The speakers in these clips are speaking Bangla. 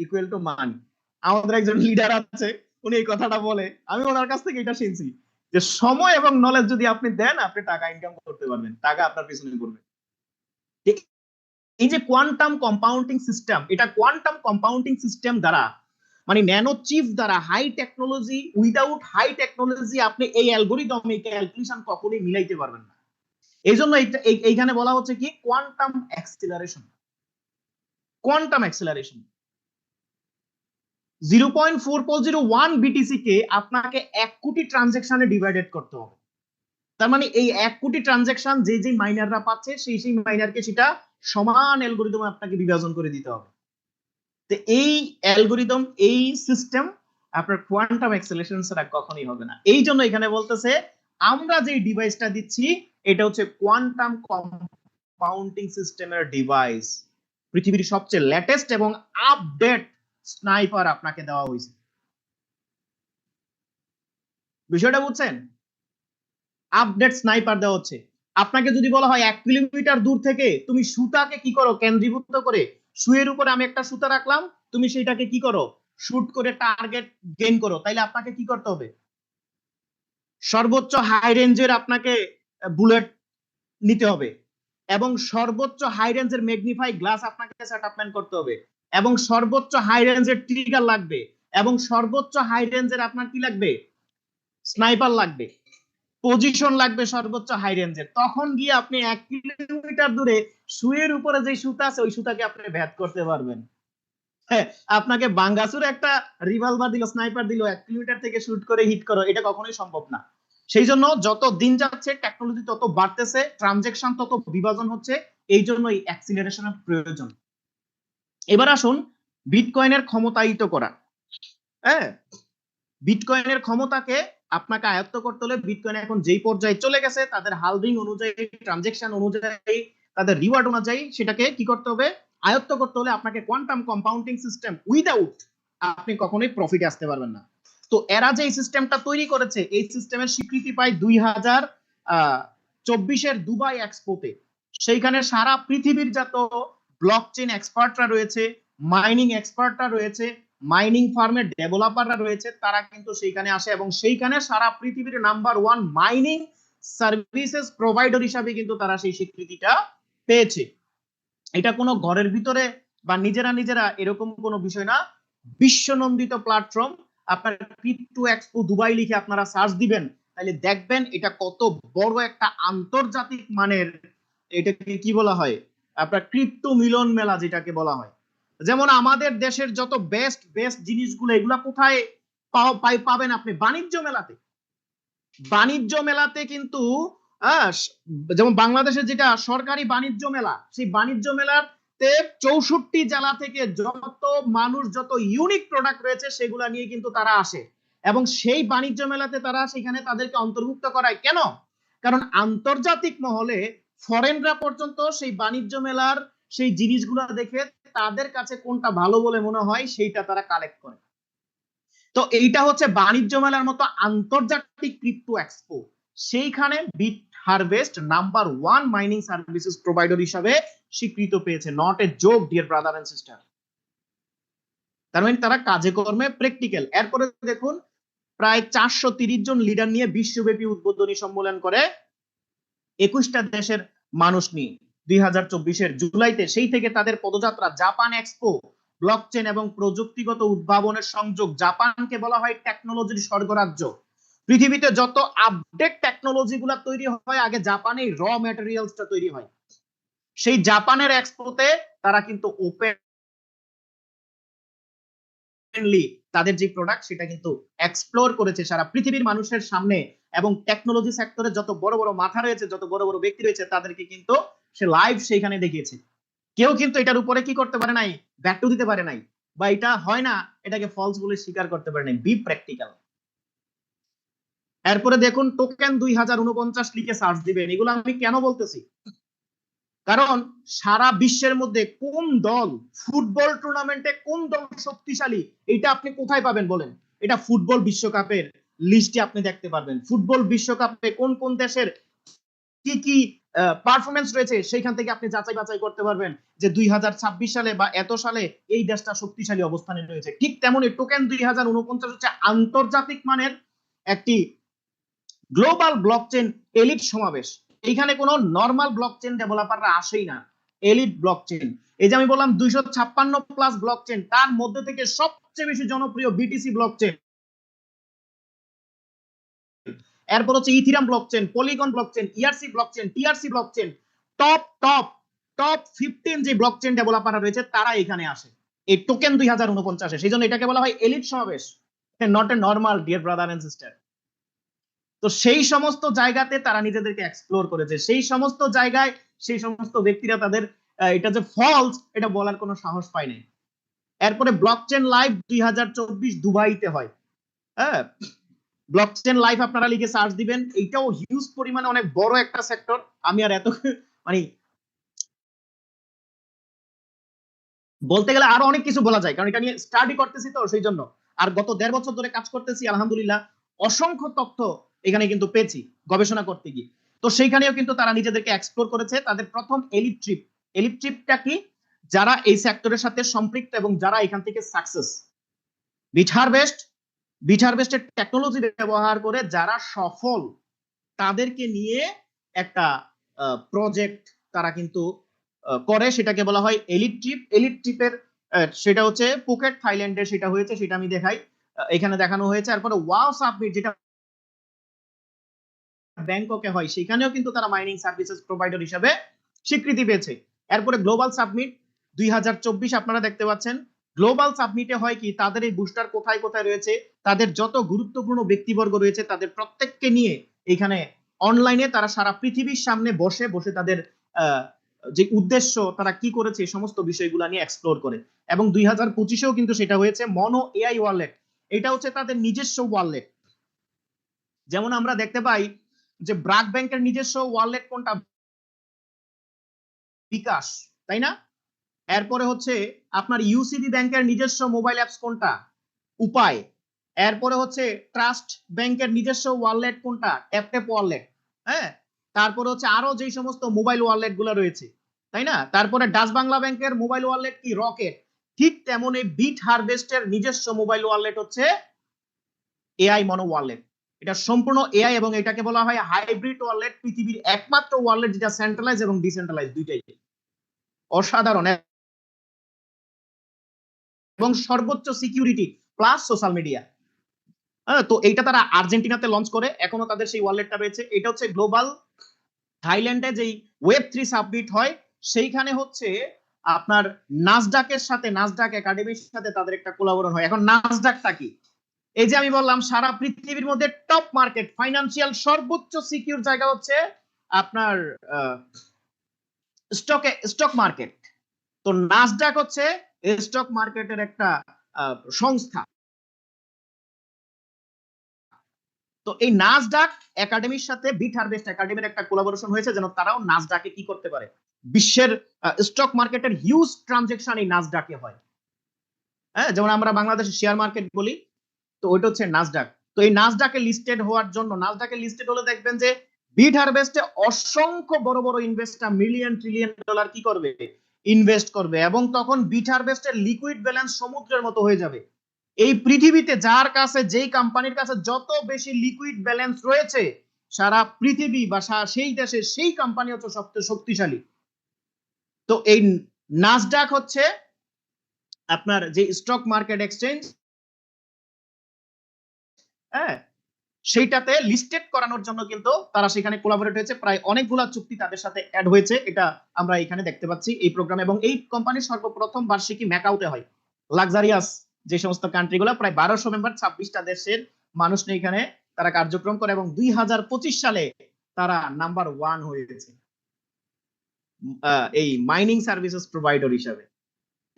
Equal to money. আমাদের একজন লিডার আছে, উনি এই কথাটা বলে, আমি ওনার কাছ থেকে এটা শুনছি যে সময় এবং নলেজ যদি আপনি দেন, আপনি টাকা ইনকাম করতে পারবেন, টাকা আপনার পিছনে ঘুরবে। এই যে কোয়ান্টাম কম্পাউন্ডিং সিস্টেম, এটা কোয়ান্টাম কম্পাউন্ডিং সিস্টেম দ্বারা মানে ন্যানো চিপ দ্বারা high technology, without high technology আপনি এই অ্যালগরিদম, এই ক্যালকুলেশন কখনোই মিলাইতে পারবেন না। এই জন্য এইখানে বলা হচ্ছে কি quantum acceleration. Quantum acceleration 0.4401 BTC কে আপনাকে 1 কোটি ট্রানজাকশনে ডিভাইডেড করতে হবে। তার মানে এই 1 কোটি ট্রানজাকশন যে যে মাইনাররা পাচ্ছে, সেই সেই মাইনারকে সেটা সমান অ্যালগরিদমে আপনাকে বিভাজন করে দিতে হবে। তো এই অ্যালগরিদম, এই সিস্টেম আপনার কোয়ান্টাম অ্যাক্সিলারেশন ছাড়া কখনোই হবে না। এই জন্য এখানে বলতেছে আমরা যে ডিভাইসটা দিচ্ছি এটা হচ্ছে কোয়ান্টাম কম্পাউন্ডিং সিস্টেমের ডিভাইস। পৃথিবীর সবচেয়ে লেটেস্ট এবং আপডেট স্নাইপার আপনাকে দেওয়া হয়েছে। বিষয়টা বুঝছেন? আপডেট স্নাইপার দেওয়া হচ্ছে। আপনাকে যদি বলা হয় 1 কিলোমিটার দূর থেকে তুমি সুতাকে কি করো, কেন্দ্রীভূত করে সুয়ের উপরে আমি একটা সুতা রাখলাম, তুমি সেটাকে কি করো, শুট করে টার্গেট গেইন করো, তাইলে আপনাকে কি করতে হবে? সর্বোচ্চ হাই রেঞ্জের আপনাকে বুলেট নিতে হবে, এবং সর্বোচ্চ হাই রেঞ্জের ম্যাগনিফাই গ্লাস আপনাকে সেটআপমেন্ট করতে হবে, এবং সর্বোচ্চ হাই রেঞ্জের ট্রিগার লাগবে, এবং সর্বোচ্চ হাই রেঞ্জের আপনার কি লাগবে, স্নাইপার লাগবে, পজিশন লাগবে সর্বোচ্চ হাই রেঞ্জের। তখন গিয়ে আপনি 1 কিলোমিটার দূরে সুয়ের উপরে যে সুতা আছে ওই সুতাকে আপনি ভেদ করতে পারবেন। হ্যাঁ, আপনাকে বাঙ্গাসুর একটা রিভলভার দিল, স্নাইপার দিল, 1 কিলোমিটার থেকে শুট করে হিট করো, এটা কখনোই সম্ভব না। সেই জন্য যত দিন যাচ্ছে টেকনোলজি তত বাড়তেছে, ট্রানজাকশন তত বিভাজন হচ্ছে, এই জন্য এই অ্যাক্সিলারেশনের প্রয়োজন। এবার আসুন বিটকয়েনের ক্ষমতায়িত করা। হ্যাঁ, বিটকয়েনের ক্ষমতাকে আপনাকে আয়ত্ত করতে হলে বিটকয়েন এখন যেই পর্যায়ে চলে গেছে, তাদের হালভিং অনুযায়ী, ট্রানজাকশন অনুযায়ী, তাদের রিওয়ার্ড অনুযায়ী সেটাকে কি করতে হবে, আয়ত্ত করতে হলে আপনাকে কোয়ান্টাম কম্পাউন্ডিং সিস্টেম উইদাউট আপনি কখনোই প্রফিটে আসতে পারবেন না। তো এরা যে এই সিস্টেমটা তৈরি করেছে, এই সিস্টেমের স্বীকৃতি পায় 2024-এর দুবাই এক্সপোতে। সেইখানে সারা পৃথিবীর যত ব্লকচেইন এক্সপার্টরা রয়েছে, মাইনিং এক্সপার্টরা রয়েছে, মাইনিং ফার্মের ডেভেলপাররা রয়েছে, তারা কিন্তু সেইখানে আসে, এবং সেইখানে সারা পৃথিবীর নাম্বার 1 মাইনিং সার্ভিসেস প্রোভাইডার হিসাবে কিন্তু তারা সেই স্বীকৃতিটা পেয়েছে। এটা কোনো ঘরের ভিতরে বা নিজেরা নিজেরা এরকম কোনো বিষয় না, বিশ্বনন্দিত প্ল্যাটফর্ম। আপনার ক্রিপ্টো এক্সপো দুবাই লিখে আপনারা সার্চ দিবেন, তাহলে দেখবেন এটা কত বড় একটা আন্তর্জাতিক মানের, এটাকে কি বলা হয়, আপনার ক্রিপ্টো মিলন মেলা যেটাকে বলা হয়। যেমন আমাদের দেশের যত বেস্ট বেস্ট জিনিসগুলো, এগুলা কোথায় পাবেন আপনি? বাণিজ্য মেলাতে। বাণিজ্য মেলাতে কিন্তু যেমন বাংলাদেশের যেটা সরকারি বাণিজ্য মেলা, সেই বাণিজ্য মেলাতে 64 জেলা থেকে যত মানুষ, যত ইউনিক প্রোডাক্ট রয়েছে সেগুলা নিয়ে কিন্তু তারা আসে, এবং সেই বাণিজ্য মেলাতে তারা সেখানে তাদেরকে অন্তর্ভুক্ত করায়। কেন? কারণ আন্তর্জাতিক মহলে ফরেনরা পর্যন্ত সেই বাণিজ্য মেলার সেই জিনিসগুলো দেখে তাদের কাছে কোনটা ভালো বলে মনে হয় সেইটা তারা কালেক্ট করে। তো এইটা হচ্ছে বাণিজ্য মেলার মতো আন্তর্জাতিক ক্রিপ্টো এক্সপো। সেইখানে Bit Harvest number 1 mining services provider হিসাবে স্বীকৃত পেয়েছে। Not a joke dear brother and sister. তার মানে তারা কাজে কর্মে প্র্যাকটিক্যাল। এরপরে দেখুন প্রায় 430 জন লিডার নিয়ে বিশ্বব্যাপী উদ্বোধনী সম্মেলন করে 21টা দেশের মানুষ নিয়ে 2024-এর জুলাইতে। সেই থেকে তাদের পদযাত্রা জাপান এক্সপো, ব্লকচেন এবং প্রযুক্তিগত উদ্ভাবনের সংযোগ। জাপানকে বলা হয় টেকনোলজির স্বর্গরাজ্য। পৃথিবীতে যত আপডেট টেকনোলজি গুলা তৈরি হয় আগে জাপানে র ম্যাটেরিয়ালসটা তৈরি হয়। সেই জাপানের এক্সপোতে তারা কিন্তু ওপেনলি তাদের যে প্রোডাক্ট সেটা কিন্তু এক্সপ্লোর করেছে সারা পৃথিবীর মানুষের সামনে, এবং টেকনোলজি সেক্টরে যত বড় বড় মাথা রয়েছে, যত বড় বড় ব্যক্তি রয়েছে, তাদেরকে কিন্তু সে লাইভ সেইখানে দেখিয়েছে। কেউ কিন্তু এটার উপরে কি করতে পারে নাই, ব্যাট্টু দিতে পারে নাই, বা এটা হয় না এটাকে ফলস বলে স্বীকার করতে পারে নাই। B practical. এরপরে দেখুন টোকেন 2049 লিখে সার্চ দিবেন। এগুলো আমি কেন বলতেছি, কারণ সারা বিশ্বের মধ্যে কোন দল ফুটবল টুর্নামেন্টে কোন দল শক্তিশালী, এটা আপনি কোথায় পাবেন বলেন? এটা ফুটবল বিশ্বকাপের লিস্টে আপনি দেখতে পারবেন। ফুটবল বিশ্বকাপে কোন কোন দেশের কি কি পারফরমেন্স রয়েছে সেইখান থেকে আপনি যাচাই বাছাই করতে পারবেন যে 2026 সালে বা এত সালে এই দেশটা শক্তিশালী অবস্থানে রয়েছে। ঠিক তেমনি টোকেন 2049 হচ্ছে আন্তর্জাতিক মানের একটি গ্লোবাল ব্লকচেন এলিট সমাবেশ। এইখানে কোনো নর্মাল ব্লকচেন ডেভেলপাররা আসেই না, এলিট ব্লকচেন। এই যে আমি বললাম 256 প্লাস ব্লকচেন, তার মধ্যে থেকে সবচেয়ে বেশি জনপ্রিয় বিটিসি ব্লকচেন, এরপর হচ্ছে Ethereum blockchain, polygon blockchain, ERC blockchain, TRC blockchain. Top top top 15 যে ব্লকচেন ডেভেলপাররা রয়েছে তারা এখানে আসে এই টোকেন 2049। সেই জন্য এটাকে বলা হয় এলিট সমাবেশ, not a normal, dear brother and sister. তো সেই সমস্ত জায়গাতে তারা নিজেদেরকে এক্সপ্লোর করেছে, সেই সমস্ত জায়গায় সেই সমস্ত ব্যক্তিরা তাদের এটা যে ফলস এটা বলার কোনো সাহস পায় নাই। এরপরে ব্লকচেন লাইভ 2024 দুবাইতে হয়। হ্যাঁ, ব্লকচেন লাইভ আপনারা লিখে সার্চ দিবেন, এইটাও হিউজ পরিমাণে অনেক বড় একটা সেক্টর। আমি আর এত মানে বলতে গেলে আরো অনেক কিছু বলা যায়, কারণ এটা নিয়ে স্টাডি করতেছি তো সেই জন্য। আর গত 1.5 বছর ধরে কাজ করতেছি, আলহামদুলিল্লাহ অসংখ্য তথ্য এখানে কিন্তু পেয়েছি গবেষণা করতে গিয়ে। তো সেইখানেও কিন্তু তারা নিজেদেরকে এক্সপ্লোর করেছে। তাদের প্রথম এলিট ট্রিপ, এলিট ট্রিপটা কি, যারা এই সেক্টরের সাথে সম্পৃক্ত এবং যারা এখান থেকে সাকসেস, বিটহারভেস্টের টেকনোলজি ব্যবহার করে যারা সফল, তাদেরকে নিয়ে একটা প্রজেক্ট তারা কিন্তু করে, সেটাকে বলা হয় এলিট ট্রিপ। এলিট ট্রিপের সেটা হচ্ছে পুকেট থাইল্যান্ডে সেটা হয়েছে, সেটা আমি দেখাই, এখানে দেখানো হয়েছে। তারপরে ওয়াও সাবমিট যেটা ব্যাংককে হয়, সেখানেও কিন্তু তারা মাইনিং সার্ভিসেস প্রোভাইডার হিসেবে স্বীকৃতি পেয়েছে। এরপরে গ্লোবাল সাবমিট 2024 আপনারা দেখতে পাচ্ছেন। গ্লোবাল সাবমিটে হয় কি, তাদের এই বুস্টার কোথায় কোথায় রয়েছে, তাদের যত গুরুত্বপূর্ণ ব্যক্তিবর্গ রয়েছে তাদের প্রত্যেককে নিয়ে এখানে অনলাইনে তারা সারা পৃথিবীর সামনে বসে বসে তাদের যে উদ্দেশ্য, তারা কি করেছে এই সমস্ত বিষয়গুলো নিয়ে এক্সপ্লোর করে। এবং 2025-এও কিন্তু সেটা হয়েছে মনো এআই ওয়ালেট। এটা হচ্ছে তাদের নিজস্ব ওয়ালেট। যেমন আমরা দেখতে পাই যে ব্রাক ব্যাংকের নিজস্ব ওয়ালেট কোনটা, বিকাশ, তাই না? এরপরে হচ্ছে আপনার ইউসিবি ব্যাংকের নিজস্ব মোবাইল অ্যাপস কোনটা, উপায়। এরপরে হচ্ছে ট্রাস্ট ব্যাংকের নিজস্ব ওয়ালেট কোনটা, ট্যাপ ওয়ালেট। হ্যাঁ, তারপরে হচ্ছে আরো যে সমস্ত মোবাইল ওয়ালেট গুলো রয়েছে, তাই না? তারপরে ডাচ বাংলা ব্যাংকের মোবাইল ওয়ালেট কি, রকেট। ঠিক তেমন এই বিট হারভেস্টের নিজস্ব মোবাইল ওয়ালেট হচ্ছে এআই মনো ওয়ালেট। এটা সম্পূর্ণ এআই এবং এটাকে বলা হয় হাইব্রিড ওয়ালেট, পৃথিবীর একমাত্র ওয়ালেট যেটা সেন্ট্রালাইজ এবং ডিসেন্ট্রালাইজ দুইটাই। অসাধারণ এবং সর্বোচ্চ সিকিউরিটি প্লাস সোশ্যাল মিডিয়া। তো এইটা তারা আর্জেন্টিনাতে লঞ্চ করে, এখনো তাদের সেই ওয়ালেটটা রয়েছে। এটা হচ্ছে গ্লোবাল থাইল্যান্ডে যেই ওয়েব3 সাবমিট হয়, সেইখানে হচ্ছে আপনার নাসডাকের সাথে, নাসডাক একাডেমির সাথে তাদের একটা কোলাবোরেশন হয়। এখন নাসডাকটা কি, এই যে আমি বললাম সারা পৃথিবীর মধ্যে টপ মার্কেট, ফাইন্যান্সিয়াল সর্বোচ্চ সিকিউর জায়গা হচ্ছে আপনার স্টক মার্কেট। তো নাসডাক হচ্ছে স্টক মার্কেটের একটা সংস্থা। তো এই নাসডাক একাডেমির সাথে বিট হারভেস্ট একাডেমির একটা কোলাবোরেশন হয়েছে, যেন তারাও নাসডাকে কি করতে পারে, বিশ্বের স্টক মার্কেটের হিউজ ট্রানজেকশন এই নাসডাকে হয়। হ্যাঁ, যেমন আমরা বাংলাদেশের শেয়ার মার্কেট বলি, তো ওইটা হচ্ছে নাসডাক। তো এই নাসডাকে লিস্টেড হওয়ার জন্য, নাসডাকে লিস্টেড হলে দেখবেন যে বিট হারভেস্টে অসংখ্য বড় বড় ইনভেস্টর মিলিয়ন ট্রিলিয়ন ডলার কি করবে, ইনভেস্ট করবে। এবং তখন বিট হারভেস্টের লিকুইড ব্যালেন্স সমুদ্রের মতো হয়ে যাবে। এই পৃথিবীতে যার কাছে, যেই কোম্পানির কাছে যত বেশি লিকুইড ব্যালেন্স রয়েছে সারা পৃথিবী বা সেই দেশে, সেই কোম্পানি হচ্ছে সবচেয়ে শক্তিশালী। তো এই নাসডাক হচ্ছে আপনার যে স্টক মার্কেট এক্সচেঞ্জ, হ্যাঁ, সেইটাতে লিস্টেড করানোর জন্য কিন্তু তারা সেখানে কোলাবোরেট হয়েছে। প্রায় অনেকগুলা চুক্তি তাদের সাথে অ্যাড হয়েছে, এটা আমরা এখানে দেখতে পাচ্ছি এই প্রোগ্রামে। এবং এই কোম্পানির সর্বপ্রথম বার্ষিকী ম্যাকাউতে হয়। লাক্সারিয়াস যে সমস্ত কান্ট্রিগুলো, প্রায় 1200 মেম্বার, 26টা দেশের মানুষ নিয়ে এখানে তারা কার্যক্রম করে এবং 2025 সালে তারা নাম্বার 1 হয়েছে এই মাইনিং সার্ভিসেস প্রোভাইডার হিসাবে।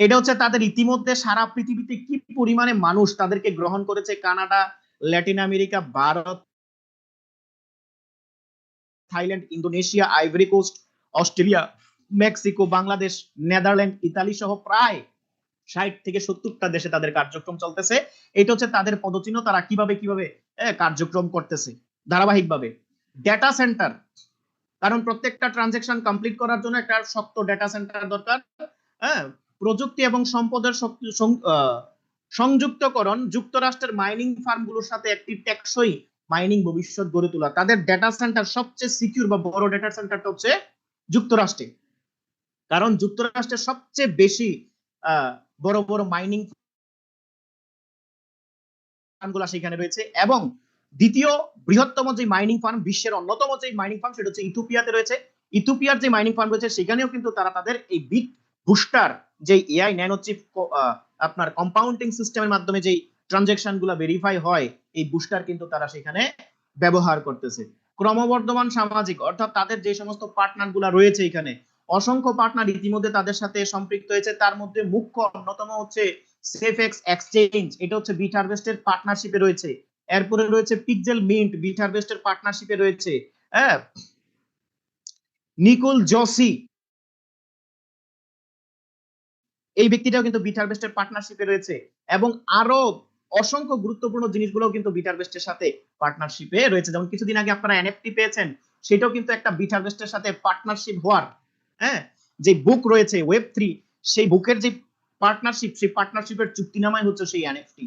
এটা হচ্ছে তাদের ইতিমধ্যে সারা পৃথিবীতে কি পরিমাণে মানুষ তাদেরকে গ্রহণ করেছে। Canada, Latin America, Bharat, Thailand, Indonesia, Ivory Coast, Australia, Mexico, Bangladesh, Netherland, Italy সহ প্রায় 60 থেকে 70টা দেশে তাদের কার্যক্রম চলতেছে। এটা হচ্ছে তাদের পদচিহ্ন, তারা কিভাবে কিভাবে কার্যক্রম করতেছে ধারাবাহিকভাবে। ডেটা সেন্টার, কারণ প্রত্যেকটা ট্রানজেকশন কমপ্লিট করার জন্য একটা শক্ত ডেটা সেন্টার দরকার। হ্যাঁ, প্রযুক্তি এবং সম্পদের সংযুক্তকরণ, যুক্তরাষ্ট্রের মাইনিং ফার্মগুলোর সাথে একটি টেকসই মাইনিং ভবিষ্যৎ গড়ে তোলা। তাদের ডেটা সেন্টার সবচেয়ে সিকিউর বা বড় ডেটা সেন্টারটা হচ্ছে যুক্তরাষ্ট্রে, কারণ যুক্তরাষ্ট্রের সবচেয়ে বেশি বড় বড় মাইনিং ফার্মগুলো সেখানে রয়েছে। এবং দ্বিতীয় বৃহত্তম যে মাইনিং ফার্ম, বিশ্বের অন্যতম যে মাইনিং ফার্ম, সেটা হচ্ছে ইথিওপিয়াতে রয়েছে। ইথিওপিয়ার যে মাইনিং ফার্ম রয়েছে সেখানেও কিন্তু তারা তাদের এই বিট বুস্টার যে এআই ন্যানো চিপ আপনার কম্পাউন্ডিং সিস্টেমের মাধ্যমে যেই ট্রানজেকশন গুলা ভেরিফাই হয়, এই বুস্টার কিন্তু তারা সেখানে ব্যবহার করতেছে। ক্রমবর্ধমান সামাজিক, অর্থাৎ তাদের যে সমস্ত পার্টনার গুলা রয়েছে এখানে, অসংখ্য পার্টনার ইতিমধ্যে তাদের সাথে সম্পৃক্ত হয়েছে। তার মধ্যে মুখ্য অন্যতম হচ্ছে সেফএক্স এক্সচেঞ্জ, এটা হচ্ছে বিট হারভেস্টের পার্টনারশিপে রয়েছে। এরপরে রয়েছে পিক্সেল মিন্ট, বিট হারভেস্টের পার্টনারশিপে রয়েছে। হ্যাঁ, নিকোল জসি, এই ব্যক্তিটাও কিন্তু বিট হারভেস্টের পার্টনারশিপে রয়েছে। এবং আরো অসংখ্য গুরুত্বপূর্ণ জিনিসগুলো কিন্তু বিট হারভেস্টের সাথে পার্টনারশিপে রয়েছে। যেমন কিছুদিন আগে আপনারা এনএফটি পেয়েছেন, সেটাও কিন্তু একটা বিট হারভেস্টের সাথে পার্টনারশিপ হওয়ার, হ্যাঁ, যে বুক রয়েছে ওয়েব3, সেই বুকের যে পার্টনারশিপ, সেই পার্টনারশিপের চুক্তিনামাই হচ্ছে সেই এনএফটি।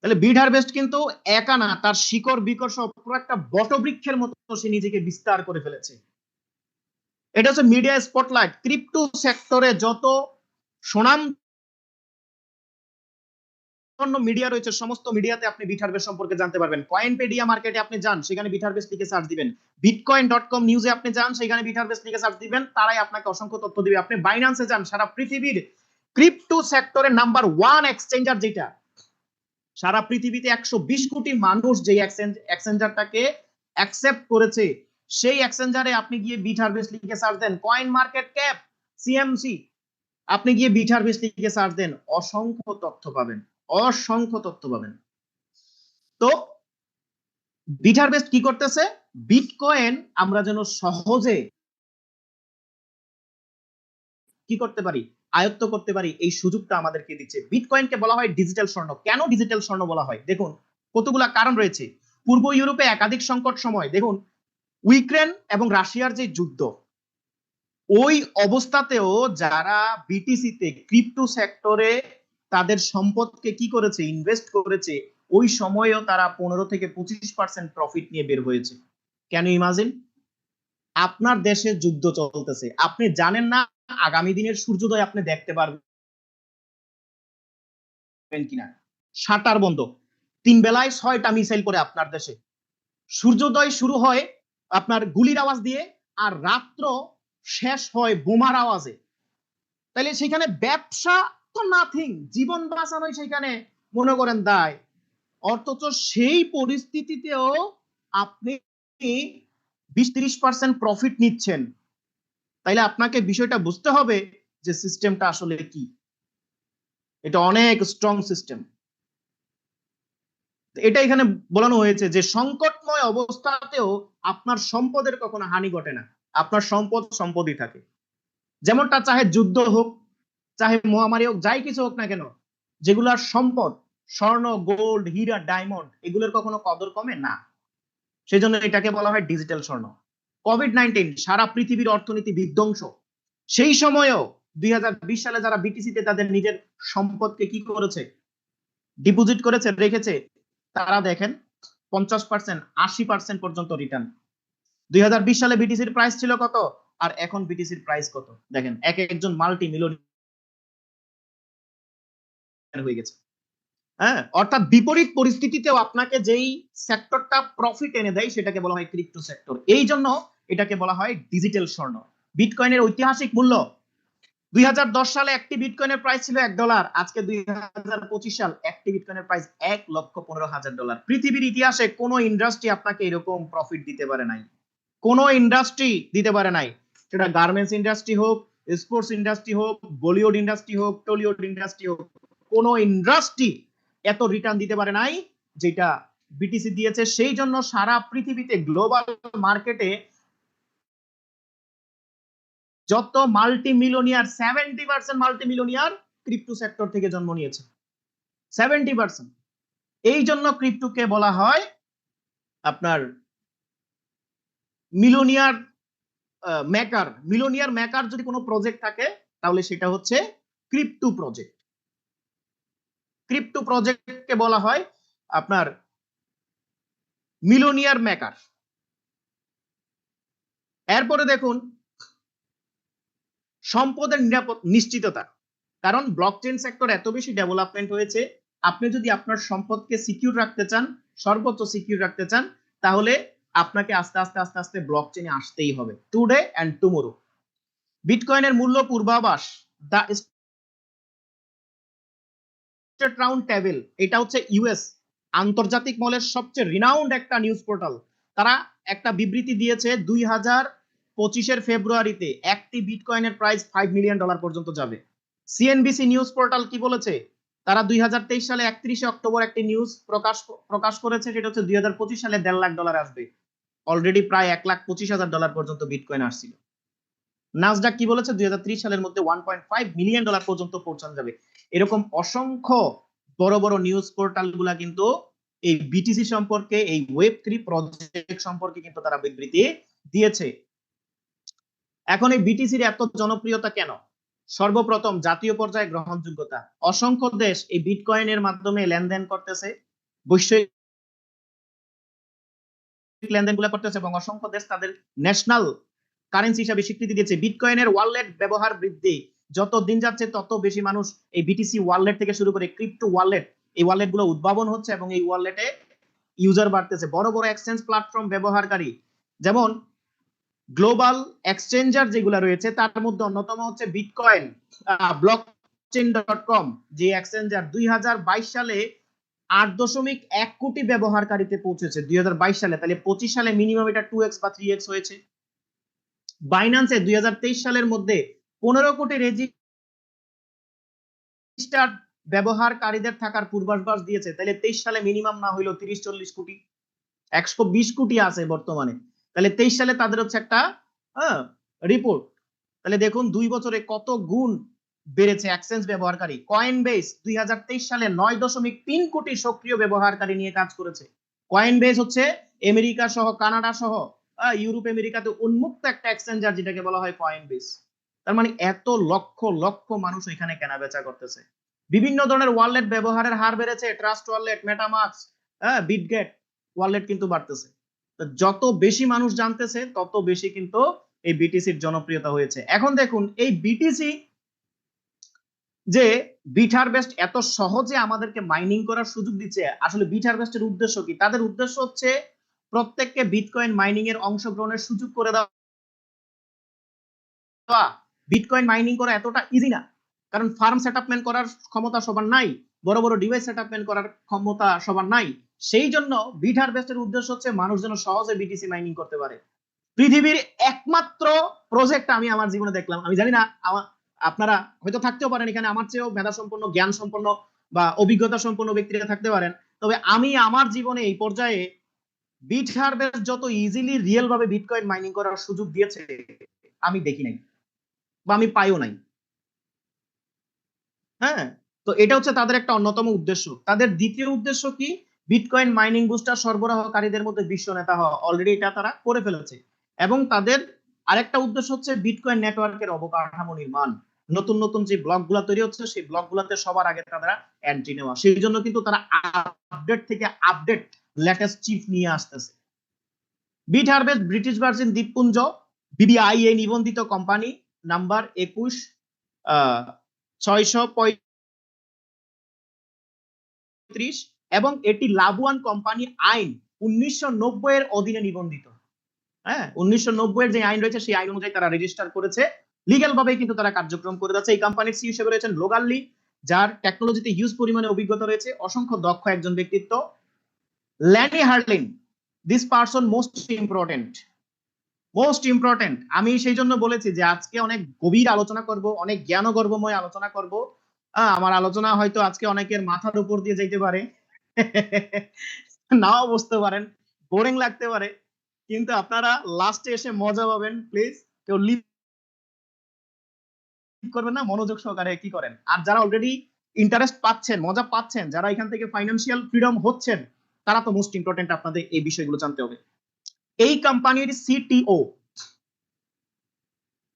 তাহলে বিট হারভেস্ট কিন্তু একা না, তার শিকড় বিকর সহ পুরো একটা বটবৃক্ষের মতো সে নিজেকে বিস্তার করে ফেলেছে। এটা হচ্ছে মিডিয়া স্পটলাইট। ক্রিপ্টো সেক্টরে যত সুনাম মিডিয়া রয়েছে, সমস্ত মিডিয়াতে আপনি বিট হারভেস্ট সম্পর্কে জানতে পারবেন। কয়েনপেডিয়া মার্কেটে আপনি যান, সেখানে বিট হারভেস্ট লিখে সার্চ দিবেন। bitcoin.com নিউজে আপনি যান, সেখানে বিট হারভেস্ট লিখে সার্চ দিবেন, তারাই আপনাকে অসংখ্য তথ্য দিবে। আপনি বাইন্যান্সে যান, সারা পৃথিবীর ক্রিপ্টো সেক্টরের নাম্বার 1 এক্সচেঞ্জার, যেটা সারা পৃথিবীতে 120 কোটি মানুষ যে এক্সচেঞ্জারটাকে অ্যাকসেপ্ট করেছে, সেই এক্সচেঞ্জারে আপনি গিয়ে বিট হারভেস্ট লিখে সার্চ দেন, কয়েন মার্কেট ক্যাপ, সিএমসি, আপনি গিয়ে বিট হারভেস্ট লিখে সার্চ দেন, অসংখ্য তথ্য পাবেন, অসংখ্য তথ্য পাবেন। তো বিট হারভেস্ট কি করতেছে? বিটকয়েন আমরা যেন সহজে কি করতে পারি, আয়ত্ত করতে পারি, এই সুযোগটা আমাদেরকে দিচ্ছে। বিটকয়েনকে বলা হয় ডিজিটাল স্বর্ণ। কেন ডিজিটাল স্বর্ণ বলা হয়? দেখুন, কতগুলা কারণ রয়েছে। পূর্ব ইউরোপে একাধিক সংকট সময়, দেখুন ইউক্রেন এবং রাশিয়ার যে যুদ্ধ, ওই অবস্থাতেও যারা বিটিসিতে ক্রিপ্টো সেক্টরে তাদের সম্পদকে কি করেছে, ইনভেস্ট করেছে, ওই সময়েও তারা 15 থেকে 25% প্রফিট নিয়ে বের হয়েছে। কেন? ইমাজিন, আপনার দেশে যুদ্ধ চলতেছে, আপনি জানেন না আগামী দিনের সূর্যোদয় আপনি দেখতে পারবেন কিনা। শাটার বন্ধ, 3 বেলায় 6টা মিসাইল করে আপনার দেশে। সূর্যোদয় শুরু হয় আপনার গুলির আওয়াজ দিয়ে, আর রাত্র শেষ হয় বোমার আওয়াজে। তাহলে সেখানে ব্যবসা তো নাথিং, জীবন বাঁচানোই সেখানে মনে করেন দায়। অথচ সেই পরিস্থিতিতেও আপনি 20-30% প্রফিট নিচ্ছেন। তাইলে আপনাকে বিষয়টা বুঝতে হবে যে সিস্টেমটা আসলে কি। এটা অনেক স্ট্রং সিস্টেম। এটা এখানে বলানো হয়েছে যে সংকটময় অবস্থাতেও আপনার সম্পদের কখনো হানি ঘটে না, আপনার সম্পদ সম্পদই থাকে। যেমনটা চাহে যুদ্ধ হোক, চাহে মহামারী হোক, যাই কিছু হোক না কেন, যেগুলার সম্পদ, স্বর্ণ, গোল্ড, হীরা, ডায়মন্ড, এগুলোর কখনো কদর কমে না। সেই জন্য এটাকে বলা হয় ডিজিটাল স্বর্ণ। কোভিড-19 সারা পৃথিবীর অর্থনীতি বিধ্বংস, সেই সময়েও 2020 সালে যারা বিটিসিতে তাদের নিজের সম্পদকে কি করেছে, ডিপোজিট করেছে, রেখেছে, তারা দেখেন 50%, 80% পর্যন্ত রিটার্ন। 2020 সালে বিটিসির প্রাইস ছিল কত, আর এখন বিটিসির প্রাইস কত দেখেন, এক একজন মাল্টি মিলিয়নিয়ার হয়ে গেছে। হ্যাঁ, অর্থাৎ বিপরীত পরিস্থিতিতেও আপনাকে যেই সেক্টরটা প্রফিট এনে দেয় সেটাকে বলা হয় ক্রিপ্টো সেক্টর। এই জন্য এটাকে বলা হয় ডিজিটাল স্বর্ণ। বিটকয়েনের ঐতিহাসিক মূল্য 2010 সালে একটি বিটকয়েনের প্রাইস ছিল $1, আজকে 2025 সাল একটি বিটকয়েনের প্রাইস $1,15,000। পৃথিবীর ইতিহাসে কোনো ইন্ডাস্ট্রি আপনাকে এরকম প্রফিট দিতে পারে নাই, কোনো ইন্ডাস্ট্রি দিতে পারে নাই। সেটা গার্মেন্টস ইন্ডাস্ট্রি হোক, স্পোর্টস ইন্ডাস্ট্রি হোক, বলিউড ইন্ডাস্ট্রি হোক, টলিউড ইন্ডাস্ট্রি হোক, কোনো ইন্ডাস্ট্রি এত রিটার্ন দিতে পারে নাই যেটা বিটিসি দিয়েছে। সেই জন্য সারা পৃথিবীতে গ্লোবাল মার্কেটে যত multi millionaire, 70% multi millionaire crypto sector থেকে জন্ম নিয়েছে, 70%। এই জন্য ক্রিপ্টোকে বলা হয় আপনার মিলিয়নিয়ার মেকার যদি কোনো প্রজেক্ট থাকে তাহলে সেটা হচ্ছে ক্রিপ্টো প্রজেক্ট। ক্রিপ্টো প্রজেক্টকে বলা হয় আপনার মিলিয়নিয়ার মেকার। এরপরে দেখুন সম্পদের নিশ্চিততা, কারণ ব্লকচেন সেক্টর এত বেশি ডেভেলপমেন্ট হয়েছে, আপনি যদি আপনার সম্পদকে সিকিউর রাখতে চান, সর্বোচ্চ সিকিউর রাখতে চান, তাহলে আপনাকে আস্তে আস্তে আস্তে আস্তে ব্লকচেনে আসতেই হবে। টুডে এন্ড টুমোরো বিটকয়েনের মূল্য পূর্বাভাস, দা স্টেট রাউন্ড টেবিল, এটা হচ্ছে ইউএস আন্তর্জাতিক মলের সবচেয়ে রিনাউন্ড একটা নিউজ পোর্টাল। তারা একটা বিবৃতি দিয়েছে 2025 ফেব্রুয়ারিতে একটি বিটকয়েনের প্রাইস $5 মিলিয়ন পর্যন্ত যাবে। সিএনবিসি নিউজ পোর্টাল কি বলেছে, তারা 2023 সালে 31 অক্টোবর একটি নিউজ প্রকাশ করেছে, সেটা হচ্ছে 2025 সালে $1.5 লাখ আসবে। অলরেডি প্রায় $1,25,000 পর্যন্ত বিটকয়েন আসছিল। নাসডাক কি বলেছে, 2030 সালের মধ্যে $1.5 মিলিয়ন পর্যন্ত পৌঁছানো যাবে। এরকম অসংখ্য বড় বড় নিউজ পোর্টাল গুলা কিন্তু এই বিটিসি সম্পর্কে, এই ওয়েব3 প্রজেক্ট সম্পর্কে কিন্তু তারা বিবৃতি দিয়েছে। এখন এই বিটিসির এত জনপ্রিয়তা কেন? সর্বপ্রথম জাতীয় পর্যায়ে গ্রহণযোগ্যতা। অসংখ্য দেশ এই বিটকয়েনের মাধ্যমে লেনদেন করতেছে, বৈশ্বিক লেনদেনগুলো করতেছে, এবং অসংখ্য দেশ তাদের ন্যাশনাল কারেন্সি হিসাবে স্বীকৃতি দিয়েছে। বিটকয়েনের ওয়ালেট ব্যবহার বৃদ্ধি, যত দিন যাচ্ছে তত বেশি মানুষ এই বিটিসি ওয়ালেট থেকে শুরু করে ক্রিপ্টো ওয়ালেট, এই ওয়ালেট গুলো উদ্ভাবন হচ্ছে এবং এই ওয়ালেটে ইউজার বাড়তেছে। বড় বড় এক্সচেঞ্জ প্ল্যাটফর্ম ব্যবহারকারী, যেমন গ্লোবাল এক্সচেঞ্জার যেগুলো রয়েছে, তার মধ্যে অন্যতম হচ্ছে বিটকয়েন ব্লকচেন.কম, যে এক্সচেঞ্জার 2022 সালে 8.1 কোটি ব্যবহারকারীতে পৌঁছেছে 2022 সালে। তাহলে 25 সালে মিনিমাম এটা 2x বা 3x হয়েছে। বাইন্যান্সে 2023 সালের মধ্যে 15 কোটি রেজিস্টার্ড ব্যবহারকারীদের থাকার পূর্বাভাস দিয়েছে। তাহলে 23 সালে মিনিমাম না হইলো 30-40 কোটি, 120 কোটি আছে বর্তমানে। তাহলে 23 সালে তাদের হচ্ছে একটা রিপোর্ট। তাহলে দেখুন 2 বছরে কত গুণ বেড়েছে এক্সচেঞ্জ ব্যবহারকারী। কয়েনবেস 2023 সালে 9.3 কোটি সক্রিয় ব্যবহারকারী নিয়ে কাজ করেছে। কয়েনবেস হচ্ছে আমেরিকা সহ কানাডা সহ ইউরোপ আমেরিকাতে উন্মুক্ত একটা এক্সচেঞ্জার, যেটাকে বলা হয় কয়েনবেস। তার মানে এত লক্ষ লক্ষ মানুষ এখানে কেনা বেচা করতেছে। বিভিন্ন ধরনের ওয়ালেট ব্যবহারের হার বেড়েছে, trust wallet, MetaMask, Bitget wallet কিন্তু বাড়তেছে। যত বেশি মানুষ জানতেছে তত বেশি কিন্তু এই বিটিসির জনপ্রিয়তা হয়েছে। এখন দেখুন এই বিটিসি যে বিট হারভেস্ট এত সহজে আমাদেরকে মাইনিং করার সুযোগ দিচ্ছে, আসলে বিট হারভেস্টের উদ্দেশ্য কি? তাদের উদ্দেশ্য হচ্ছে প্রত্যেককে বিটকয়েন মাইনিং এর অংশগ্রহণের সুযোগ করে দেওয়া। বিটকয়েন মাইনিং করা এতটা ইজি না, কারণ ফার্ম সেটআপমেন্ট করার ক্ষমতা সবার নাই, বড় বড় ডিভাইস সেটআপমেন্ট করার ক্ষমতা সবার নাই। সেই জন্য বিট হারভেস্টের উদ্দেশ্য হচ্ছে মানুষ যেন সহজে বিটিসি মাইনিং করতে পারে। পৃথিবীর একমাত্র প্রজেক্ট আমি আমার জীবনে দেখলাম, আমি জানি না আপনারা হয়তো থাকতেও পারেন এখানে, আমার চেয়েও মেধা সম্পন্ন, জ্ঞান সম্পন্ন বা অভিজ্ঞতা সম্পন্ন ব্যক্তিরা থাকতে পারেন, তবে আমি আমার জীবনে এই পর্যায়ে বিট হারভেস্ট যত ইজিলি রিয়েল ভাবে বিটকয়েন মাইনিং করার সুযোগ দিয়েছে আমি দেখি নাই বা আমি পাইও নাই। হ্যাঁ, তো এটা হচ্ছে তাদের একটা অন্যতম উদ্দেশ্য। তাদের দ্বিতীয় উদ্দেশ্য কি? বিটকয়েন মাইনিং বুস্টার সরবরাহকারীদের মধ্যে বিশ্ব নেতা হওয়া। অলরেডি এটা তারা করে ফেলেছে। এবং তাদের আরেকটা উদ্দেশ্য হচ্ছে বিটকয়েন নেটওয়ার্কের অবকাঠামো নির্মাণ। নতুন নতুন যে ব্লকগুলো তৈরি হচ্ছে সেই ব্লকগুলোতে সবার আগে তারা এন্ট্রি নেওয়া। সেই জন্য কিন্তু তারা আপডেট থেকে আপডেট লেটেস্ট চিপ নিয়ে আসতেছে। বিট হারভেস্ট ব্রিটিশ ভার্জিন দ্বীপপুঞ্জ বিবিআইএ নিবন্ধিত কোম্পানি নাম্বার 21,635 এবং এটি লাভওয়ান কোম্পানি আইন 1990 এর অধীনে নিবন্ধিত। হ্যাঁ, 1990 এর যে আইন রয়েছে সেই আইন অনুযায়ী তারা রেজিস্টার করেছে, লিগ্যাল ভাবে কিন্তু তারা কার্যক্রম করে যাচ্ছে। এই কোম্পানির সিইও হিসেবে রয়েছেন লোগান লি, যার টেকনোলজিতে হিউজ পরিমাণে অভিজ্ঞতা রয়েছে, অসংখ্য দক্ষ একজন ব্যক্তিত্ব। ল্যানি হার্লিন, দিস পারসন মোস্ট ইম্পর্টেন্ট। আমি সেই জন্য বলেছি যে আজকে অনেক গভীর আলোচনা করব, অনেক জ্ঞান গর্বময় আলোচনা করব। আমার আলোচনা হয়তো আজকে অনেকের মাথার উপর দিয়ে যেতে পারে, নাও বুঝতে পারেন, বোরিং লাগতে পারে, কিন্তু আপনারা লাস্টে এসে মজা পাবেন। প্লিজ কেউ লিভ করবেন না, মনোযোগ সহকারে কি করেন। আর যারা অলরেডি ইন্টারেস্ট পাচ্ছেন, মজা পাচ্ছেন, যারা এখান থেকে ফাইন্যান্সিয়াল ফ্রিডম হচ্ছেন, তারা তো মোস্ট ইম্পর্টেন্ট, আপনাদের এই বিষয়গুলো জানতে হবে। এই কোম্পানির সিটিও,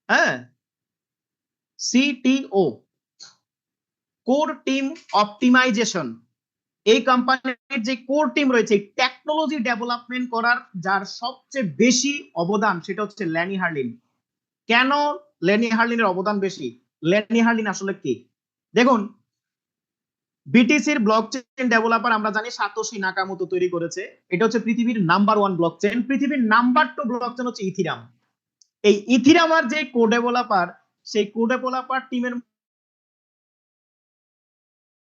হ্যাঁ, সিটিও, কোর টিম অপটিমাইজেশন, এই কোম্পানির যে কোর টিম রয়েছে টেকনোলজি ডেভেলপমেন্ট করার যার সবচেয়ে বেশি অবদান সেটা হচ্ছে ল্যানি হার্লিন। কেন ল্যানি হার্লিনের অবদান বেশি? ল্যানি হার্লিন আসলে কি? দেখুন, বিটিসির ব্লকচেন ডেভেলপার আমরা জানি সাতোশি নাকামোতো তৈরি করেছে। এটা হচ্ছে পৃথিবীর নাম্বার 1 ব্লকচেন। পৃথিবীর নাম্বার 2 ব্লকচেন হচ্ছে ইথিরাম। এই ইথিরামার যে কো ডেভেলপার, সেই কো ডেভেলপার টিমের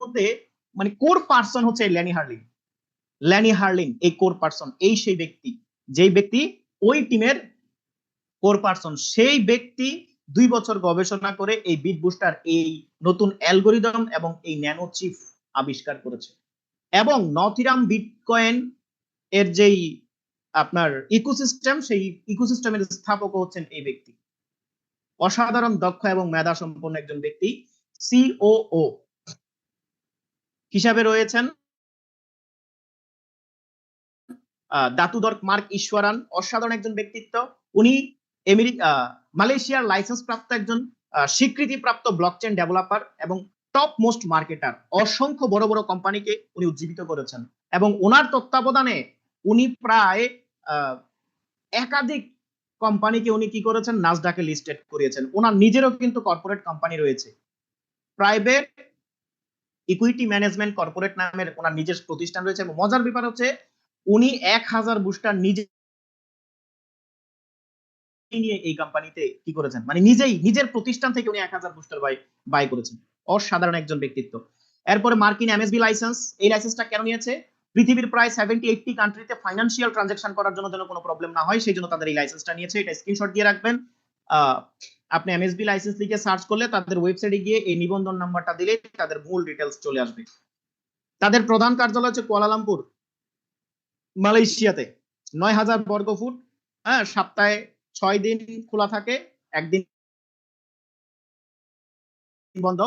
মধ্যে মানে কোর পারসন হচ্ছে ল্যানি হার্লিন। ল্যানি হার্লিন এই কোর পারসন, এই সেই ব্যক্তি, যেই ব্যক্তি ওই টিমের কোর পারসন। সেই ব্যক্তি 2 বছর গবেষণা করে এই বিট বুস্টার, এই নতুন অ্যালগোরিদম এবং এই ন্যানো চিপ আবিষ্কার করেছে। এবং নথিরাম বিটকয়েন এর যেই আপনার ইকোসিস্টেম, সেই ইকোসিস্টেমের স্থাপক হচ্ছেন এই ব্যক্তি। অসাধারণ দক্ষ এবং মেধা সম্পন্ন একজন ব্যক্তি। সিওও হিসাবে রয়েছেন দাতুদর মার্ক ঈশ্বরান, অসাধারণ একজন ব্যক্তিত্ব। উনি মালয়েশিয়ার লাইসেন্স প্রাপ্ত একজন স্বীকৃতিপ্রাপ্ত ব্লকচেন ডেভেলপার এবং টপ মোস্ট মার্কেটার। অসংখ্য বড় বড় কোম্পানিকে উনি উজ্জীবিত করেছেন এবং ওনার তত্ত্বাবধানে উনি প্রায় একাধিক কোম্পানিকে উনি কি করেছেন, নাসডাকে লিস্টেড করিয়েছেন। ওনার নিজেরও কিন্তু কর্পোরেট কোম্পানি রয়েছে, প্রাইভেট ইকুইটি ম্যানেজমেন্ট কর্পোরেট নামের ওনার নিজের প্রতিষ্ঠান রয়েছে। এবং মজার ব্যাপার হচ্ছে উনি 1000 বুস্টার নিজে নিয়ে এই কোম্পানিতে কি করেছেন, মানে নিজেই নিজের প্রতিষ্ঠান থেকে উনি 1000 বুস্টার বাই করেছেন। অসাধারণ একজন ব্যক্তিত্ব। এরপরে মার্কিন এমএসবি লাইসেন্স, এই লাইসেন্সটা কেন নিয়েছে? পৃথিবীর প্রায় 70-80 কান্ট্রিতে ফাইন্যান্সিয়াল ট্রানজাকশন করার জন্য যেন কোনো প্রবলেম না হয়, সেই জন্য তাদের এই লাইসেন্সটা নিয়েছে। এটা স্ক্রিনশট দিয়ে রাখবেন। আপনি এমএসবি লাইসেন্স লিখে সার্চ করলে তাদের ওয়েবসাইটে গিয়ে এই নিবন্ধন নাম্বারটা দিলে তাদের মূল ডিটেলস চলে আসবে। তাদের প্রধান কার্যালয় হচ্ছে কুয়ালালামপুর, মালয়েশিয়াতে। 9000 বর্গ ফুট, হ্যাঁ, সপ্তাহে 6 দিন খোলা থাকে, একদিন বন্ধ।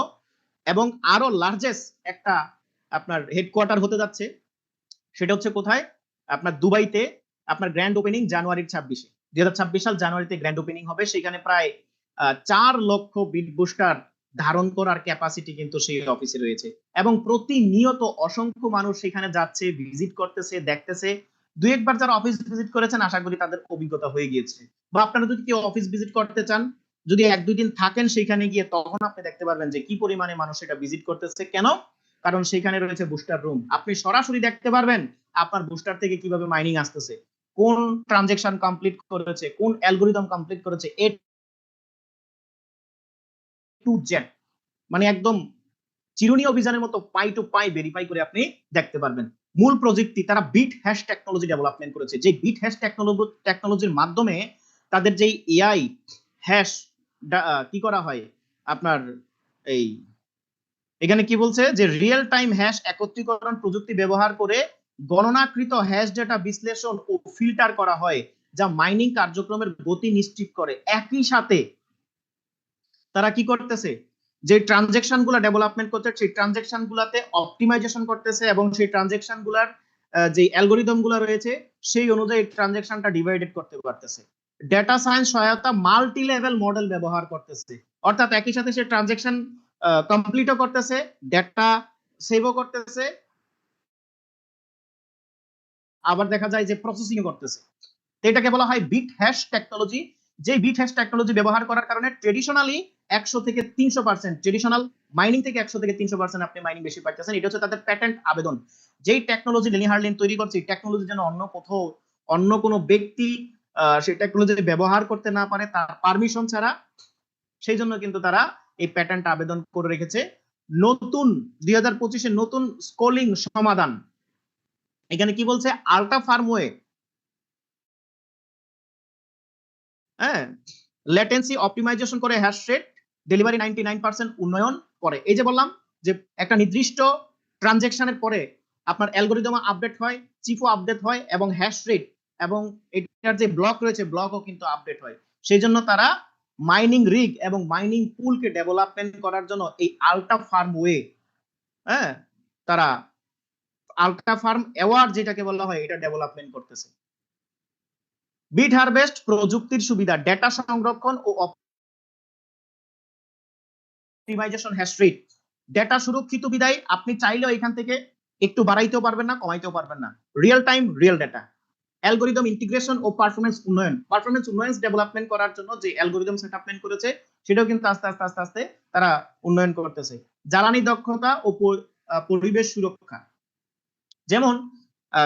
এবং আরো লার্জেস্ট একটা আপনার হেডকোয়ার্টার হতে যাচ্ছে, সেটা হচ্ছে কোথায়? আপনার দুবাইতে। আপনার গ্র্যান্ড ওপেনিং জানুয়ারির 26-এ, 2026 সাল জানুয়ারিতে গ্র্যান্ড ওপেনিং হবে। সেখানে প্রায় 4 লক্ষ বিট বুস্টার ধারণ করার ক্যাপাসিটি কিন্তু সেই অফিসে রয়েছে। এবং প্রতিনিয়ত অসংখ্য মানুষ সেখানে যাচ্ছে, ভিজিট করতেছে, দেখতেছে। দুই একবার যারা অফিস ভিজিট করেছেন আশা করি তাদের অভিজ্ঞতা হয়ে গিয়েছে। বা আপনারা যদি কেউ অফিস ভিজিট করতে চান, যদি 1-2 দিন থাকেন সেখানে গিয়ে, তখন আপনি দেখতে পারবেন যে কি পরিমাণে মানুষ এটা ভিজিট করতেছে। কেন? কারণ সেখানে রয়েছে বুস্টার রুম। আপনি সরাসরি দেখতে পারবেন আপনার বুস্টার থেকে কিভাবে মাইনিং আসতেছে, কোন ট্রানজেকশন কমপ্লিট করেছে, কোন অ্যালগোরিদম কমপ্লিট করেছে, এ টু জেড, মানে একদম চিরুনি অভিযানের মতো পাই টু পাই ভেরিফাই করে আপনি দেখতে পারবেন। মূল প্রযুক্তি তারা বিট হ্যাশ টেকনোলজি ডেভেলপমেন্ট করেছে। যে বিট হ্যাশ টেকনোলজির মাধ্যমে তাদের যেই এআই হ্যাশ কি করা হয় আপনার, এই এখানে কি বলছে যে রিয়েল টাইম হ্যাশ একত্রীকরণ প্রযুক্তি ব্যবহার করে গণনাকৃত হ্যাশ ডেটা বিশ্লেষণ ও ফিল্টার করা হয়, যা মাইনিং কার্যক্রমের গতি নিশ্চিত করে। একই সাথে তারা কি করতেছে, যে ট্রানজেকশন গুলা ডেভেলপমেন্ট করছে সেই ট্রানজেকশন গুলাতে অপটিমাইজেশন করতেছে এবং সেই ট্রানজেকশন গুলার যে অ্যালগোরিদম গুলা রয়েছে সেই অনুযায়ী ট্রানজেকশনটা ডিভাইডেড করতে পারতেছে। ডেটা সায়েন্স সহায়তা মাল্টি লেভেল মডেল ব্যবহার করতেছে। অর্থাৎ একই সাথে সে ট্রানজেকশন কমপ্লিটও করতেছে, ডেটা সেভও করতেছে, আবার দেখা যায় যে প্রসেসিং করতেছে। এটাকে বলা হয় বিট হ্যাশ টেকনোলজি। যে বিট হ্যাশ টেকনোলজি ব্যবহার করার কারণে ট্রেডিশনালি 100-300%, ট্রেডিশনাল মাইনিং থেকে 100-300% আপনি মাইনিং বেশি পাচ্ছেন। এটা হচ্ছে তাদের প্যাটেন্ট আবেদন। যেই টেকনোলজি লেনি হার্লিন তৈরি করছে, টেকনোলজি যেন অন্য কোথাও অন্য কোনো ব্যক্তি সেই টেকনোলজি ব্যবহার করতে না পারে তার পারমিশন ছাড়া, সেই জন্য কিন্তু তারা এই প্যাটেন্ট আবেদন করে রেখেছে। নতুন 2025-এর নতুন স্কোলিং সমাধান, এখানে কি বলছে, আলট্রা ফার্মওয়ে, হ্যাঁ, লেটেন্সি অপটিমাইজেশন করে হ্যাশ রেট ডেলিভারি 99% উন্নয়ন করে। এই যে বললাম যে একটা নির্দিষ্ট ট্রানজেকশনের পরে আপনার অ্যালগোরিদম আপডেট হয়, চিফও আপডেট হয় এবং হ্যাশ রেট এবং এটার যে ব্লক রয়েছে ব্লকও কিন্তু আপডেট হয়। সেই জন্য তারা মাইনিং রিগ এবং মাইনিং পুলকে ডেভেলপমেন্ট করার জন্য এই আলট্রা ফার্ম ওয়ে, হ্যাঁ, তারা আলট্রা ফার্ম অ্যাওয়ার্ড যেটাকে বলা হয় এটা ডেভেলপমেন্ট করতেছে। বিট হারভেস্ট প্রযুক্তির সুবিধা, ডেটা সংরক্ষণ ও অপটিমাইজেশন হ্যাশ রেট। ডেটা সুরক্ষিত বিদায় আপনি চাইলেও এখান থেকে একটু বাড়াইতেও পারবেন না, কমাইতেও পারবেন না। Real time real data. Algorithm integration ও পারফরম্যান্স উন্নয়ন, পারফরম্যান্স উন্নয়ন ডেভেলপমেন্ট করার জন্য যে অ্যালগরিদম সেটআপমেন্ট করেছে সেটাও কিন্তু আস্তে আস্তে আস্তে আস্তে তারা উন্নয়ন করতেছে। জ্বালানি দক্ষতা ও পরিবেশ সুরক্ষা, যেমন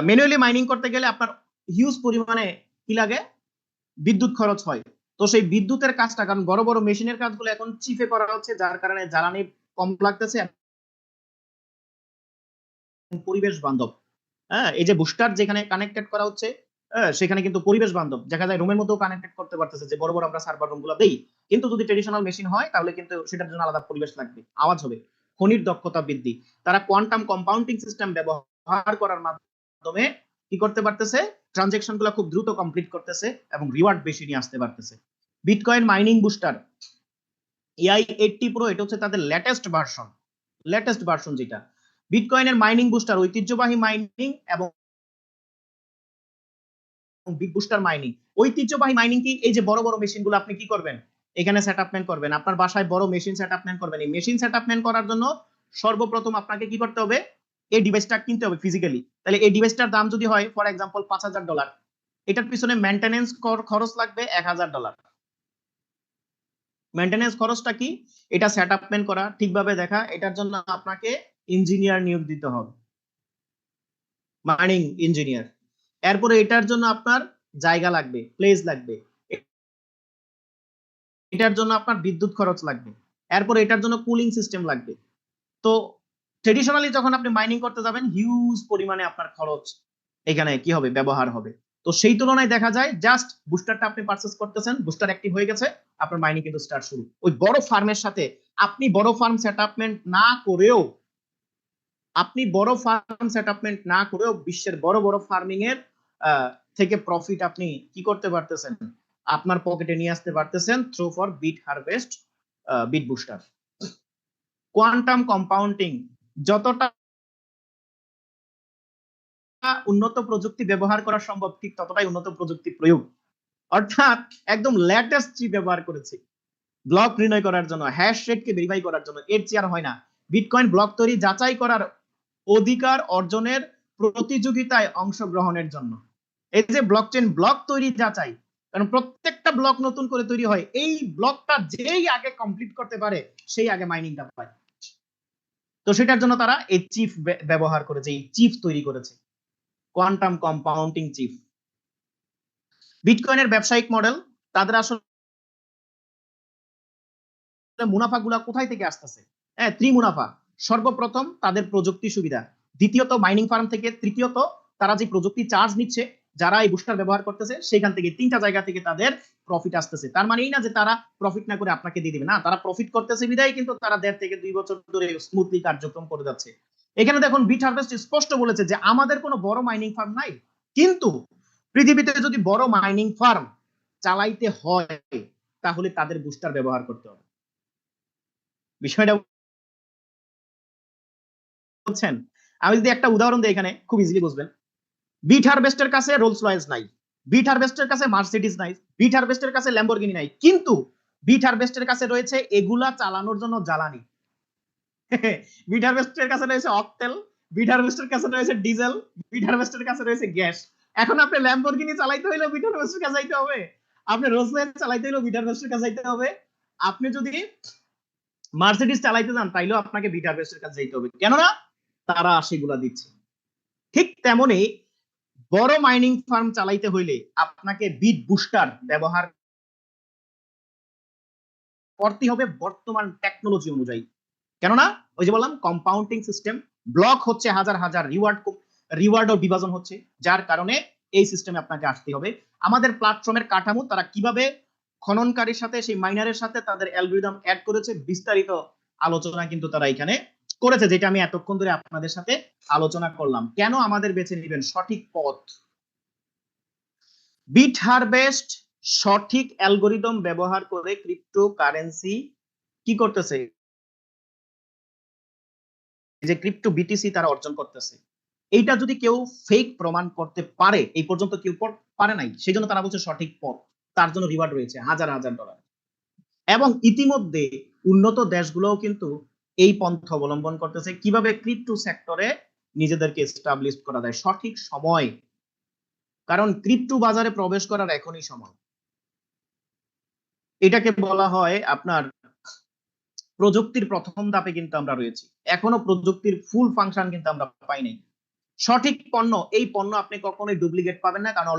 ম্যানুয়ালি মাইনিং করতে গেলে আপনার হিউজ পরিমাণে কি লাগে, বিদ্যুৎ খরচ হয়। তো সেই বিদ্যুতের কাজটা, কারণ বড় বড় মেশিনের কাজগুলো এখন চিপে করা হচ্ছে, যার কারণে জ্বালানি কম লাগতেছে, পরিবেশ বান্ধব। হ্যাঁ, এই যে বুস্টার যেখানে কানেক্টেড করা হচ্ছে, সেখানে কিন্তু পরিবেশ বান্ধব, দেখা যায় রুমের মধ্যেও কানেক্টেড করতে পারতেছে, যে বড় বড় আমরা সার্ভার রুম গুলো দেই। কিন্তু যদি ট্রেডিশনাল মেশিন হয় তাহলে কিন্তু সেটার জন্য আলাদা পরিবেশ লাগবে, আওয়াজ হবে। খনির দক্ষতা বৃদ্ধি, তারা কোয়ান্টাম কম্পাউন্ডিং সিস্টেম ব্যবহার করার মাধ্যমে কি করতে পারতেছে, ট্রানজেকশন গুলো খুব দ্রুত কমপ্লিট করতেছে এবং রিওয়ার্ড বেশি নিয়ে আসতে পারতেছে। Bitcoin mining booster AI80 Pro, এটা হচ্ছে তাদের লেটেস্ট ভার্সন যেটা। বিটকয়েনের মাইনিং বুস্টার ঐতিহ্যবাহী মাইনিং এবং বিগ বুস্টার মাইনিং। ঐতিহ্যবাহী মাইনিং কি, এই যে বড় বড় মেশিন গুলো আপনি কি করবেন, এখানে সেটআপমেন্ট করবেন, আপনার বাসায় বড় মেশিন সেটআপমেন্ট করবেন। এই মেশিন সেটআপমেন্ট করার জন্য সর্বপ্রথম আপনাকে কি করতে হবে, এই ডিভাইসটা কিনতে হবে ফিজিক্যালি। তাহলে এই ডিভাইসটার দাম যদি হয় ফর এক্সাম্পল $5000, এটার পিছনে মেইনটেনেন্স খরচ লাগবে $1000। মেইনটেনেন্স খরচটা কি, এটা সেটআপমেন্ট করা, ঠিকভাবে দেখা, এটার জন্য আপনাকে ইঞ্জিনিয়ার নিয়োগ দিতে হবে, মাইনিং ইঞ্জিনিয়ার। এরপরে এটার জন্য আপনার জায়গা লাগবে, প্লেস লাগবে, এটার জন্য আপনার বিদ্যুৎ খরচ লাগবে, এরপরে এটার জন্য কুলিং সিস্টেম লাগবে। তো ট্রেডিশনালি যখন আপনি মাইনিং করতে যাবেন, হিউজ পরিমাণে আপনার খরচ এখানে কি হবে, ব্যবহার হবে। তো সেই তুলনায় দেখা যায় জাস্ট বুস্টারটা আপনি পারচেজ করতেছেন, বুস্টার অ্যাক্টিভ হয়ে গেছে, আপনার মাইনিং কিন্তু স্টার্ট শুরু। ওই বড় ফার্মের সাথে আপনি বড় ফার্ম সেটআপমেন্ট না করেও, বিশ্বের বড় বড় ফার্মিং এর থেকে প্রফিট আপনি কি করতে পারতেছেন, আপনার পকেটে নিয়ে আসতে পারতেছেন through for Bit Harvest, Bit Booster. Quantum compounding, যতটা উন্নত প্রযুক্তি ব্যবহার করা সম্ভব ঠিক ততটাই উন্নত প্রযুক্তি প্রয়োগ, অর্থাৎ একদম লেটেস্ট চিপ ব্যবহার করেছে ব্লক নির্ণয় করার জন্য, হ্যাশ রেটকে ভেরিফাই করার জন্য। এর চেয়ে আর হয় না। বিটকয়েন ব্লক তৈরি যাচাই করার অধিকার অর্জনের প্রতিযোগিতায় অংশগ্রহণের জন্য। এই যে ব্লকচেন ব্লক তৈরি যাচাই, কারণ প্রত্যেকটা ব্লক নতুন করে তৈরি হয়, এই ব্লকটা যেই আগে কমপ্লিট করতে পারে সেই আগে মাইনিংটা পায়। তো সেটার জন্য তারা এই চিপ ব্যবহার করেছে, এই চিপ তৈরি করেছে, কোয়ান্টাম কম্পাউন্ডিং চিপ। বিটকয়েনের ব্যবসায়িক মডেল, তাদের আসলে মুনাফাগুলা কোথায় থেকে আসতেছে? হ্যাঁ, ত্রিমুনাফা। সর্বপ্রথম তাদের প্রযুক্তি সুবিধা, দ্বিতীয়ত মাইনিং ফার্ম থেকে, তৃতীয়ত তারা যে প্রযুক্তি চার্জ নিচ্ছে যারা এই বুস্টার ব্যবহার করতেছে সেখান থেকে, তিনটা জায়গা থেকে তাদের প্রফিট আসতেছে। তার মানে এই না যে তারা প্রফিট না করে আপনাকে দিয়ে দিবে, না, তারা প্রফিট করতেছে বিধায় কিন্তু তারা 1.5 থেকে 2 বছর ধরে স্মুথলি কার্যক্রম করে যাচ্ছে। এখানে দেখুন বিট হারভেস্ট স্পষ্ট বলেছে যে আমাদের কোনো বড় মাইনিং ফার্ম নাই, কিন্তু পৃথিবীতে যদি বড় মাইনিং ফার্ম চালাইতে হয় তাহলে তাদের বুস্টার ব্যবহার করতে হবে। বিষয়টা বুঝছেন? আমি যদি একটা উদাহরণ দিই এখানে খুব ইজিলি বুঝবেন। বিট হারভেস্টের কাছে রোলস রয়েস নাই, বিট হারভেস্টের কাছে মার্সিডিজ নাই, বিট হারভেস্টের কাছে ল্যাম্বরগিনি নাই, কিন্তু বিট হারভেস্টের কাছে রয়েছে এগুলা চালানোর জন্য জ্বালানি। বিট হারভেস্টের কাছে রয়েছে অকটেল, বিট হারভেস্টের কাছে রয়েছে ডিজেল, বিট হারভেস্টের কাছে রয়েছে গ্যাস। এখন আপনি ল্যাম্বরগিনি চালাইতে হইলেও বিট হারভেস্টের কাছে যাইতে হবে, আপনি রোলস রয়েস চালাইতে হইলেও বিট হারভেস্টের কাছে যাইতে হবে, আপনি যদি মার্সিডিজ চালাইতে যান তাইলেও আপনাকে বিট হারভেস্টের কাছে যাইতে হবে, কেননা তারা সেগুলা দিচ্ছে। ঠিক তেমনি বড় মাইনিং ফার্ম চালাইতে হইলে আপনাকে বিট বুস্টার ব্যবহার করতে হবে বর্তমান টেকনোলজি অনুযায়ী, কেননা ওই যে বললাম কম্পাউন্ডিং সিস্টেম, ব্লক হচ্ছে হাজার হাজার, রিওয়ার্ড ও বিভাজন হচ্ছে, যার কারণে এই সিস্টেমে আপনাকে আসতে হবে। আমাদের প্ল্যাটফর্মের কাঠামো তারা কিভাবে খননকারীর সাথে, সেই মাইনারের সাথে তাদের অ্যালগরিদম অ্যাড করেছে, বিস্তারিত আলোচনা কিন্তু তারা এখানে করেছে, যেটা আমি এতক্ষণ ধরে আপনাদের সাথে আলোচনা করলাম। কেন আমাদের বেছে নেবেন সঠিক পথ? বিট হারভেস্ট সঠিক অ্যালগরিদম ব্যবহার করে ক্রিপ্টোকারেন্সি কি করতেছে, যে ক্রিপ্টো বিটিসি তারা অর্জন করতেছে। এইটা যদি কেউ ফেক প্রমাণ করতে পারে, এই পর্যন্ত কেউ পারে নাই, সেই জন্য তারা বলছে সঠিক পথ, তার জন্য রিওয়ার্ড রয়েছে হাজার হাজার ডলার। এবং ইতিমধ্যে উন্নত দেশগুলোও কিন্তু এই পন্থা অবলম্বন করতেছে কিভাবে ক্রিপ্টো সেক্টরে নিজেদেরকে এস্টাবলিশ করা যায় সঠিক সময়, কারণ ক্রিপ্টো বাজারে প্রবেশ করার এখনই সময়। এটাকে বলা হয় আপনার প্রযুক্তির প্রথম ধাপে কিন্তু আমরা রয়েছি, এখনো প্রযুক্তির ফুল ফাংশন কিন্তু আমরা পাই নাই। সঠিক পণ্য, এই পণ্য আপনি কখনোই ডুপ্লিকেট পাবেন না, কারণ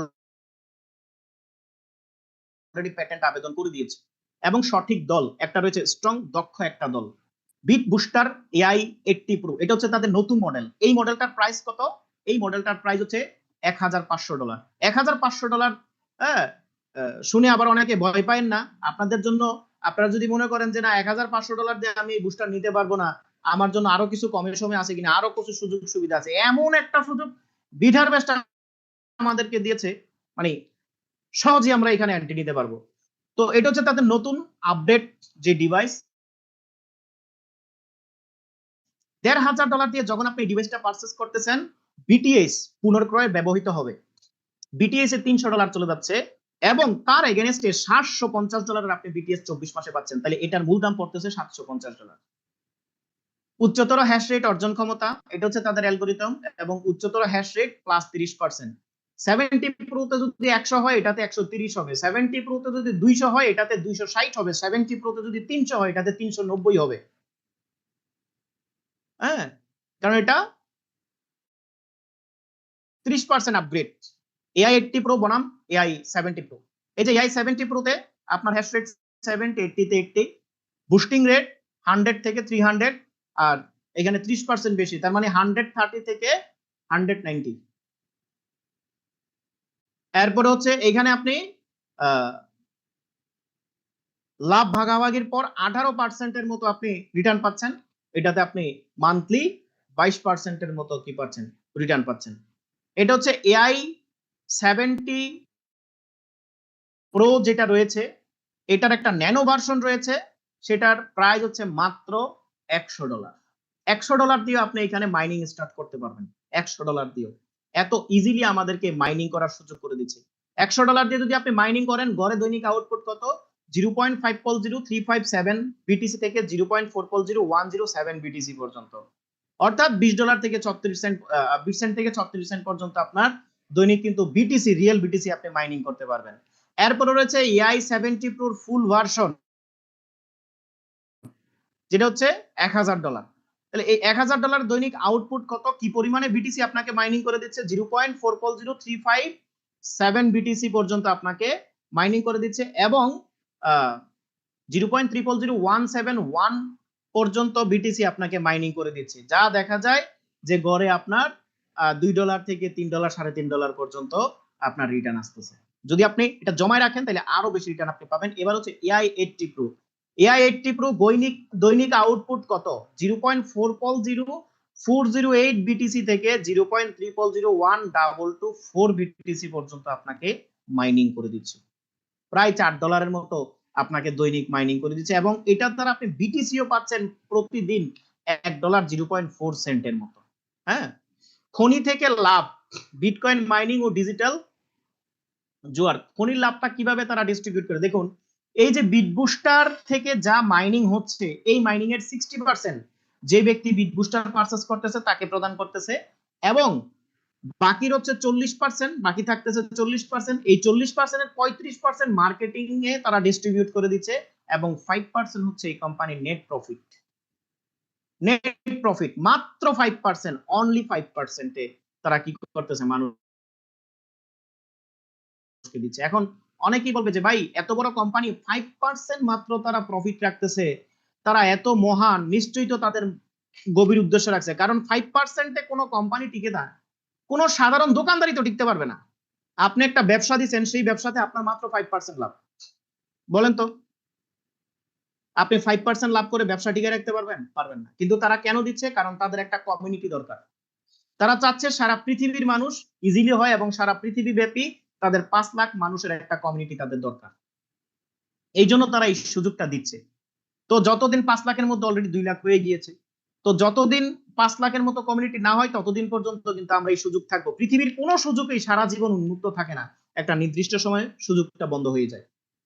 অলরেডি প্যাটেন্ট আবেদন করে দিয়েছে। এবং সঠিক দল একটা রয়েছে, স্ট্রং দক্ষ একটা দল। বিট বুস্টার এআই 80 প্রো, এটা হচ্ছে তাদের নতুন মডেল। এই মডেলটার প্রাইস কত? এই মডেলটার প্রাইস হচ্ছে $1500। $1500, হ্যাঁ। শুনে আবার অনেকে ভয় পায় না, আপনাদের জন্য, আপনারা যদি মনে করেন যে না $1500 দিয়ে আমি এই বুস্টার নিতে পারবো না, আমার জন্য আরো কিছু কমের সময় আছে কিনা, আরো কিছু সুযোগ সুবিধা আছে, এমন একটা সুযোগ বিধার বেস্ট আমাদেরকে দিয়েছে, মানে সহজে আমরা এখানে এন্ট্রি নিতে পারবো। তো এটা হচ্ছে তাদের নতুন আপডেট যে ডিভাইস। $1500 দিয়ে যখন আপনি ডিভাইসটা পারচেস করতেছেন, বিটিএস পুনর্ক্রয়ে ব্যবহৃত হবে। বিটিএস এ $300 চলে যাচ্ছে, এবং তার এগেনস্টে $750 আপনি বিটিএস 24 মাসে পাচ্ছেন। তাহলে এটার মূল দাম পড়তেছে $750। উচ্চতর হ্যাশ রেট অর্জন ক্ষমতা, এটা হচ্ছে তাদের অ্যালগরিদম, এবং উচ্চতর হ্যাশ রেট প্লাস 30%। 70 প্রোতে যদি 100 হয় এটাতে 130 হবে, 70 প্রোতে যদি 200 হয় এটাতে 260 হবে, 70 প্রোতে যদি 300 হয় এটাতে 390 হবে। হ্যাঁ, কারণ এটা 30% আপগ্রেড। এআই 80 প্রো বনাম এআই 70 প্রো। এই যে এআই 70 প্রোতে আপনার হ্যাশ রেট 70, 80 তে 80, বুস্টিং রেট 100 থেকে 300, আর এখানে 30% বেশি, তার মানে 130 থেকে 190। এরপরে হচ্ছে এখানে আপনি লাভ ভাগাভাগির পর 18% মতো আপনি রিটার্ন পাচ্ছেন, এটাতে আপনি মান্থলি 22% মতো কি পাচ্ছেন, রিটার্ন পাচ্ছেন। এটা হচ্ছে এআই 70 প্রো যেটা রয়েছে, এটার একটা ন্যানো ভার্সন রয়েছে, সেটার প্রাইস হচ্ছে মাত্র $100। $100 দিয়ে আপনি এখানে মাইনিং স্টার্ট করতে পারবেন। $100 দিয়েও এত ইজিলি আমাদেরকে মাইনিং করার সুযোগ করে দিচ্ছে। $100 দিয়ে যদি আপনি মাইনিং করেন, গড়ে দৈনিক আউটপুট কত? 0.50357 বিটিসি থেকে 0.40107 বিটিসি পর্যন্ত, অর্থাৎ $20 থেকে 34 সেন্ট, 20 সেন্ট থেকে 34 সেন্ট পর্যন্ত আপনার দৈনিক কিন্তু বিটিসি, রিয়েল বিটিসি আপনি মাইনিং করতে পারবেন। এরপরে রয়েছে এআই 70 প্রোর ফুল ভার্সন, যেটা হচ্ছে $1000। তাহলে এই $1000 দৈনিক আউটপুট কত, কি পরিমাণে বিটিসি আপনাকে মাইনিং করে দিচ্ছে? 0.40357 বিটিসি পর্যন্ত আপনাকে মাইনিং করে দিচ্ছে, এবং 0.300171 পর্যন্ত বিটিসি আপনাকে মাইনিং করে দিচ্ছে, যা দেখা যায় যে গড়ে আপনার $2 থেকে $3, $3.5 পর্যন্ত আপনার রিটার্ন আসতেছে। যদি আপনি এটা জমায় রাখেন তাহলে আরো বেশি রিটার্ন আপনি পাবেন। এবার হচ্ছে এআই 80 প্রো। এআই 80 প্রো দৈনিক আউটপুট কত? 0.408 বিটিসি থেকে 0.3001224 বিটিসি পর্যন্ত আপনাকে মাইনিং করে দিচ্ছে, প্রায় $4 মতো আপনাকে দৈনিক মাইনিং করে দিচ্ছে, এবং এটার দ্বারা আপনি বিটিসিও পাচ্ছেন প্রতিদিন $1 0.4 সেন্টের মতো। হ্যাঁ, খনি থেকে লাভ, বিটকয়েন মাইনিং ও ডিজিটাল জোয়ার। খনির লাভটা কিভাবে তারা ডিস্ট্রিবিউট করে দেখুন, এই যে বিট বুস্টার থেকে যা মাইনিং হচ্ছে, এই মাইনিং এর 60% যে ব্যক্তি বিট বুস্টার পারচেজ করতেছে তাকে প্রদান করতেছে, এবং বাকি হচ্ছে 40%, বাকি থাকতেছে 40%। এই 40% এর 35% মার্কেটিং এ তারা ডিস্ট্রিবিউট করে দিচ্ছে, এবং 5% হচ্ছে এই কোম্পানির নেট প্রফিট। নেট প্রফিট মাত্র 5%, অনলি 5% এ তারা কি করতেছে, মানুষকে দিচ্ছে। এখন অনেকেই বলবে যে ভাই এত বড় কোম্পানি 5% মাত্র তারা প্রফিট রাখতেছে, তারা এত মহান, নিশ্চয়ই তো তাদের গভীর উদ্দেশ্য রাখছে, কারণ 5% এ কোনো কোম্পানি টিকে থাকে, কোনো সাধারণ দোকানদারি তো টিকতে পারবে না। আপনি একটা ব্যবসা দিচ্ছেন, সেই ব্যবসাতে আপনার মাত্র 5% লাভ, বলেন তো আপনি 5% লাভ করে ব্যবসা টিকে রাখতে পারবেন? পারবেন না। কিন্তু তারা কেন দিচ্ছে? কারণ তাদের একটা কমিউনিটি দরকার, তারা চাচ্ছে সারা পৃথিবীর মানুষ ইজিলি হয়, এবং সারা পৃথিবী ব্যাপী তাদের 5 লাখ মানুষের একটা কমিউনিটি তাদের দরকার, এই জন্য তারা এই সুযোগটা দিচ্ছে। তো যতদিন 5 লাখের মধ্যে অলরেডি 2 লাখ হয়ে গিয়েছে, তো যতদিন 5 লাখের মতো কমিউনিটি না হয় ততদিন পর্যন্ত কিন্তু আমরা এই সুযোগ থাকবো। পৃথিবীর কোনো সুযোগই সারা জীবন উন্মুক্ত থাকে না, একটা নির্দিষ্ট সময়ে সুযোগটা বন্ধ হয়ে যায়।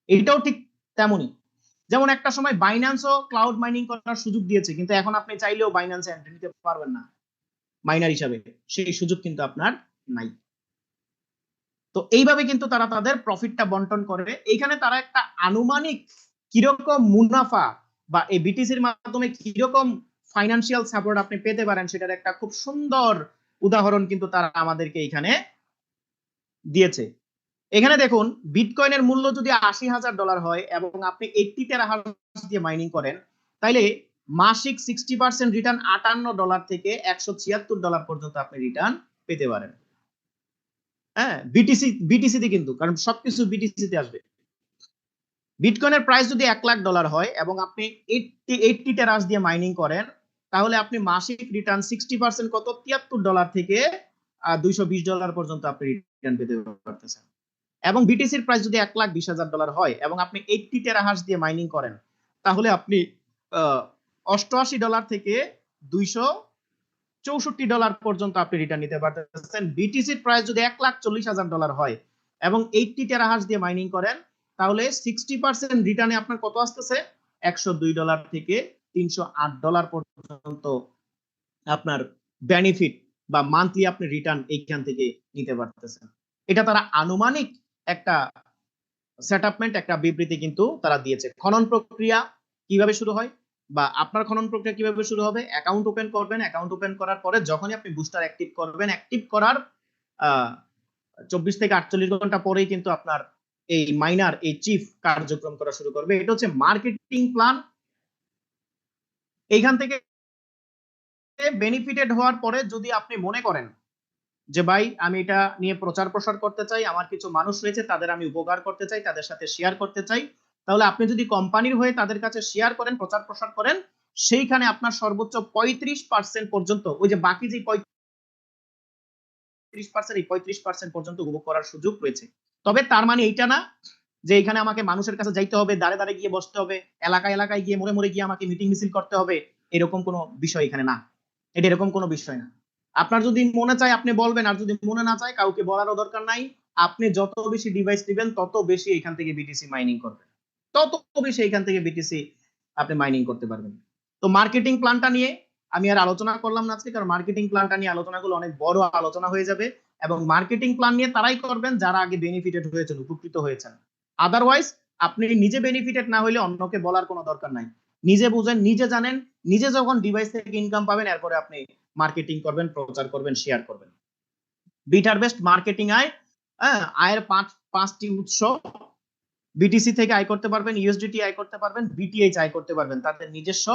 এটাও ঠিক তেমনই, যেমন একটা সময় বাইন্যান্সও ক্লাউড মাইনিং করার সুযোগ দিয়েছে, কিন্তু এখন আপনি চাইলেও বাইন্যান্সে এন্ট্রি নিতে পারবেন না মাইনার হিসাবে, সেই সুযোগ কিন্তু আপনার নাই। তো এইভাবে কিন্তু তারা তাদের প্রফিটটা বন্টন করে। এইখানে তারা একটা আনুমানিক কিরকম মুনাফা বা এই বিটিসির মাধ্যমে কিরকম ফাইনান্সিয়াল সাপোর্ট আপনি পেতে পারেন সেটার একটা খুব সুন্দর উদাহরণ কিন্তু তারা আমাদেরকে এখানে দিয়েছে। এখানে দেখুন, বিটকয়েনের মূল্য যদি $80,000 হয় এবং আপনি 80 টেরাহার্জ দিয়ে মাইনিং করেন, তাইলে মাসিক 60% রিটার্ন $58 থেকে $176 পর্যন্ত আপনি রিটার্ন পেতে পারেন। হ্যাঁ, বিটিসিতে কিন্তু, কারণ সবকিছু বিটিসিতে আসবে। বিটকয়েনের প্রাইস যদি $1,00,000 হয় এবং আপনি 80 টেরাহার্জ দিয়ে মাইনিং করেন, তাহলে আপনি মাসিক রিটার্ন 60% কত, $73 থেকে $220 পর্যন্ত আপনি রিটার্ন পেতে পারতেছেন। এবং বিটিসির প্রাইস যদি $1,20,000 হয় এবং আপনি 80 টেরাহার্জ দিয়ে মাইনিং করেন, তাহলে আপনি $88 থেকে $264 পর্যন্ত আপনি রিটার্ন নিতে পারতেছেন। বিটিসির প্রাইস যদি $1,40,000 হয় এবং 80 টেরাহার্জ দিয়ে মাইনিং করেন, তাহলে 60% রিটার্নে আপনার কত আসতেছে, $102 থেকে $308 পর্যন্ত আপনার বেনিফিট বা মান্থলি আপনি রিটার্ন এইখান থেকে নিতে পারতেছেন। এটা তারা আনুমানিক একটা সেটআপমেন্ট, একটা বিবৃতি কিন্তু তারা দিয়েছে। খনন প্রক্রিয়া কিভাবে শুরু হয় বা আপনার খনন প্রক্রিয়া কিভাবে শুরু হবে, অ্যাকাউন্ট ওপেন করবেন, অ্যাকাউন্ট ওপেন করার পরে যখনই আপনি বুস্টার অ্যাক্টিভ করবেন, অ্যাক্টিভ করার 24 থেকে 48 ঘন্টা পরেই কিন্তু আপনার এই মাইনার, এই চিফ কার্যক্রম করা শুরু করবে। এটা হচ্ছে মার্কেটিং প্ল্যান। এইখান থেকে বেনিফিটেড হওয়ার পরে যদি আপনি মনে করেন যে ভাই আমি এটা নিয়ে প্রচার প্রসার করতে চাই, আমার কিছু মানুষ রয়েছে তাদের আমি উপকার করতে চাই, তাদের সাথে শেয়ার করতে চাই, তাহলে আপনি যদি কোম্পানির হয়ে তাদের কাছে শেয়ার করেন, প্রচার প্রসার করেন, সেইখানে আপনার সর্বোচ্চ 35% পর্যন্ত, ওই যে বাকি যে 35%, এই 35% পর্যন্ত উপভোগ করার সুযোগ রয়েছে। তবে তার মানে এইটা না যে এখানে আমাকে মানুষের কাছে যাইতে হবে, দাঁড়ে দাঁড়ে গিয়ে বসতে হবে, এলাকায় এলাকায় গিয়ে মোড়ে মোড়ে গিয়ে আমাকে মিটিং মিছিল করতে হবে, এরকম কোনো বিষয় এখানে না। এটা এরকম কোনো বিষয় না। আপনার যদি মনে চায় আপনি বলবেন, আর যদি মনে না চায় কাউকে বলারও দরকার নাই। আপনি যত বেশি ডিভাইস দিবেন তত বেশি এখান থেকে বিটিসি মাইনিং করবেন, তত বেশি এখান থেকে বিটিসি আপনি মাইনিং করতে পারবেন। তো মার্কেটিং প্ল্যানটা নিয়ে আমি আর আলোচনা করলাম না আজকে, কারণ মার্কেটিং প্ল্যানটা নিয়ে আলোচনাগুলো অনেক বড় আলোচনা হয়ে যাবে, এবং মার্কেটিং প্ল্যান নিয়ে তারাই করবেন যারা আগে বেনিফিটেড হয়েছেন, উপকৃত হয়েছেন। আদারওয়াইজ আপনি নিজে বেনিফিটেড না হইলে অন্যকে বলার কোনো দরকার নাই। নিজে বুঝেন, নিজে জানেন, নিজে যখন ডিভাইস থেকে ইনকাম পাবেন এরপরে আপনি মার্কেটিং করবেন, প্রচার করবেন, শেয়ার করবেন। বিটহারভেস্ট মার্কেটিং আয়, আয়ের পাঁচটি উৎস। বিটিসি থেকে আয় করতে পারবেন, ইউএসডিটি আয় করতে পারবেন, বিটিএইচ আয় করতে পারবেন। তাদের নিজস্ব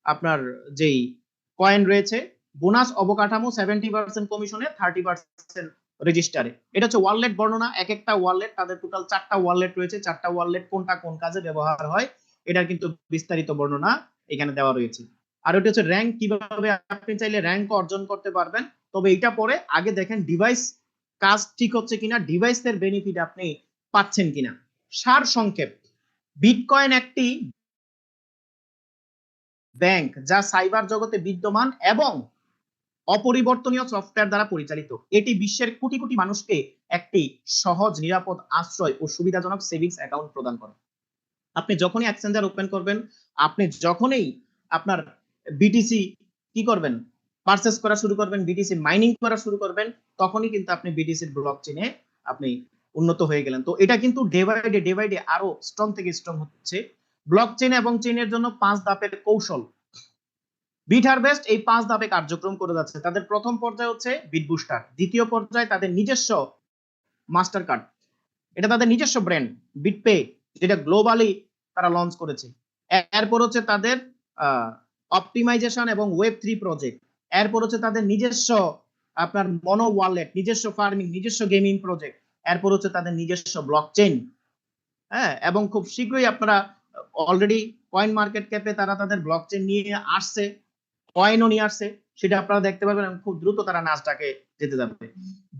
আপনার যেই কয়েন রয়েছে, বোনাস অবকাঠামো 70% কমিশনে, 30% রেজিস্টারে। এটা হচ্ছে ওয়ালেট বর্ণনা। এক একটা ওয়ালেট, তাদের টোটাল 4টা ওয়ালেট রয়েছে, 4টা ওয়ালেট কোনটা কোন কাজে ব্যবহার হয় এটার কিন্তু বিস্তারিত বর্ণনা এখানে দেওয়া রয়েছে। আর ওটা হচ্ছে র্যাঙ্ক, কিভাবে আপনি চাইলে র্যাঙ্ক অর্জন করতে পারবেন। তবে এটা পরে, আগে দেখেন ডিভাইস কাজ ঠিক হচ্ছে কিনা, ডিভাইসের বেনিফিট আপনি পাচ্ছেন কিনা। সার সংক্ষেপ, বিটকয়েন একটি ব্যাংক যা সাইবার জগতে বিদ্যমান এবং অপরিবর্তনীয় সফটওয়্যার দ্বারা পরিচালিত। এটি বিশ্বের কোটি কোটি মানুষকে একটি সহজ, নিরাপদ, আশ্রয় ও সুবিধাজনক সেভিংস অ্যাকাউন্ট প্রদান করে। আপনি যখনই এক্সচেঞ্জার ওপেন করবেন, আপনি যখনই আপনার বিটিসি কি করবেন, পারচেজ করা শুরু করবেন, বিটিসি মাইনিং করা শুরু করবেন, তখনই কিন্তু আপনি বিটিসির ব্লকচেইনে আপনি উন্নত হয়ে গেলেন। তো এটা কিন্তু ডে বাই ডে আরো স্ট্রং থেকে স্ট্রং হচ্ছে। ব্লকচেইন এবং চেইনের জন্য 5 ধাপের কৌশল বিটহারভেস্ট এই 5 ধাপে কার্যক্রম করে যাচ্ছে। তাদের প্রথম পর্যায়ে হচ্ছে বিটবুস্টার, দ্বিতীয় পর্যায়ে তাদের নিজস্ব মাস্টার কার্ড, এটা তাদের নিজস্ব ব্র্যান্ড বিটপে, যেটা গ্লোবালি তারা লঞ্চ করেছে। এরপর হচ্ছে তাদের অপটিমাইজেশন এবং ওয়েব3 প্রজেক্ট। এরপর হচ্ছে তাদের নিজস্ব আপনার মনো ওয়ালেট, নিজস্ব ফার্মিং, নিজস্ব গেমিং প্রজেক্ট। এরপর হচ্ছে তাদের নিজস্ব ব্লকচেইন। হ্যাঁ, এবং খুব শীঘ্রই আপনারা অলরেডি কয়েন মার্কেট ক্যাপে তারা তাদের ব্লকচেইন নিয়ে আসছে, কয়েনও নিয়ে আসছে, সেটা আপনারা দেখতে পাবেন, এবং খুব দ্রুত তারা নাসডাকে যেতে যাবে।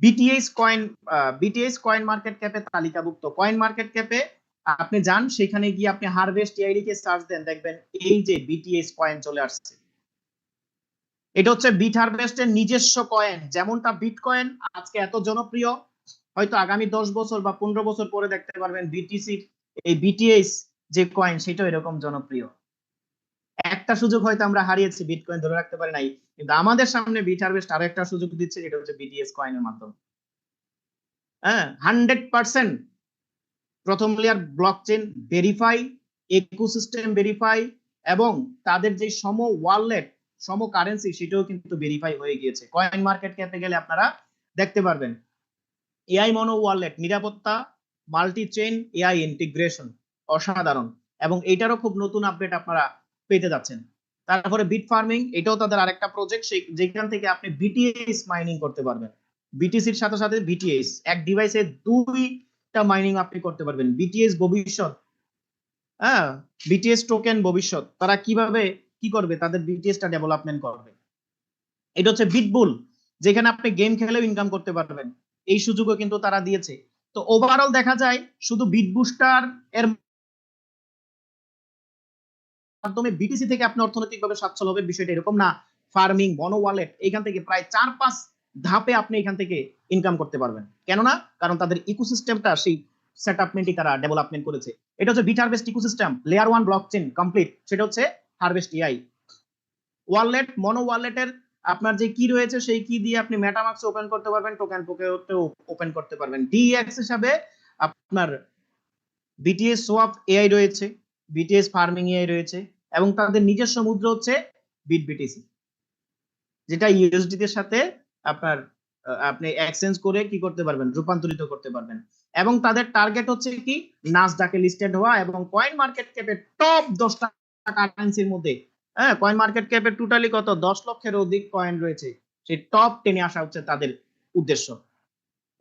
বিটিএইচ কয়েন মার্কেট ক্যাপে তালিকাভুক্ত। কয়েন মার্কেট ক্যাপে আপনি যান, সেখানে গিয়ে আপনি হারভেস্ট টিআইডি কে সার্চ দেন, দেখবেন এই যে বিটিএইচ কয়েন চলে আসছে। এটা হচ্ছে বিট হারভেস্টের নিজস্ব কয়েন। যেমনটা বিটকয়েন আজকে এত জনপ্রিয়, হয়তো আগামী 10 বছর বা 15 বছর পরে দেখতে পারবেন বিটিসি, এই বিটিএস যে কয়েন সেটা এরকম জনপ্রিয়। একটা সুযোগ হয়তো আমরা হারিয়েছি, বিটকয়েন ধরে রাখতে পারি নাই, কিন্তু আমাদের সামনে বিট হারভেস্ট আরো একটা সুযোগ দিচ্ছে, যেটা হচ্ছে বিটিএস কয়েনের মাধ্যমে। হ্যাঁ, 100% প্রথম layer blockchain verify, ecosystem verify, এবং তাদের যে সম ওয়ালেট, সম কারেন্সি সেটাও কিন্তু ভেরিফাই হয়ে গিয়েছে। কয়েন মার্কেট ক্যাপে গেলে আপনারা দেখতে পারবেন এআই মনো ওয়ালেট, নিরাপত্তা, মাল্টি চেইন এআই ইন্টিগ্রেশন, অসাধারণ। এবং এটারও খুব নতুন আপডেট আপনারা পেতে যাচ্ছেন। তারপরে বিট ফার্মিং, এটাও তাদের আরেকটা প্রজেক্ট, যেখান থেকে আপনি বিটিএস মাইনিং করতে পারবেন। বিটিসির সাথে সাথে বিটিএস, এক ডিভাইসে দুইটা মাইনিং আপনি করতে পারবেন। বিটিএস ভবিষ্যৎ, হ্যাঁ, বিটিএস টোকেন ভবিষ্যৎ, তারা কিভাবে কি করবে, তাদের বিটিএসটা ডেভেলপমেন্ট করবে। এটা হচ্ছে বিটবুল, যেখানে আপনি গেম খেলেও ইনকাম করতে পারবেন, এই সুযোগও কিন্তু তারা দিয়েছে। তো ওভারঅল দেখা যায় শুধু বিট বুস্টার এর মাধ্যমে বিটিসি থেকে আপনি অর্থনৈতিকভাবে সচ্ছল হবেন বিষয়টা এরকম না। ফার্মিং, মনো ওয়ালেট, এখান থেকে প্রায় 4-5 ধাপে আপনি এখান থেকে ইনকাম করতে পারবেন। কেননা কারণ তাদের ইকোসিস্টেমটা সেই সেটআপমেন্টই তারা ডেভেলপমেন্ট করেছে। এটা হচ্ছে Bit Harvest ecosystem, layer 1 blockchain complete, সেটা হচ্ছে হারভেস্ট এআই ওয়ালেট। মনো ওয়ালেটের আপনার যে কি রয়েছে সেই কি দিয়ে আপনি মেটামাস্ক ওপেন করতে পারবেন, টোকেন পোকেও ওপেন করতে পারবেন। ডিএক্স হিসাবে আপনার বিটিএস সোয়াপ এআই রয়েছে, বিটিএস ফার্মিং এআই রয়েছে, এবং তাদের নিজস্ব মুদ্রা হচ্ছে বিট বিটিসি, যেটা ইউএসডি এর সাথে আপনার আপনি এক্সচেঞ্জ করে কি করতে পারবেন, রূপান্তরিত করতে পারবেন। এবং তাদের টার্গেট হচ্ছে কি, নাসডাকে লিস্টেড হওয়া এবং কয়েন মার্কেট ক্যাপের টপ 10টা কারেন্সির মধ্যে। হ্যাঁ, কয়েন মার্কেট ক্যাপে টোটালি কত 10 লক্ষের অধিক কয়েন রয়েছে, সেই টপ 10 আসা হচ্ছে তাদের উদ্দেশ্য।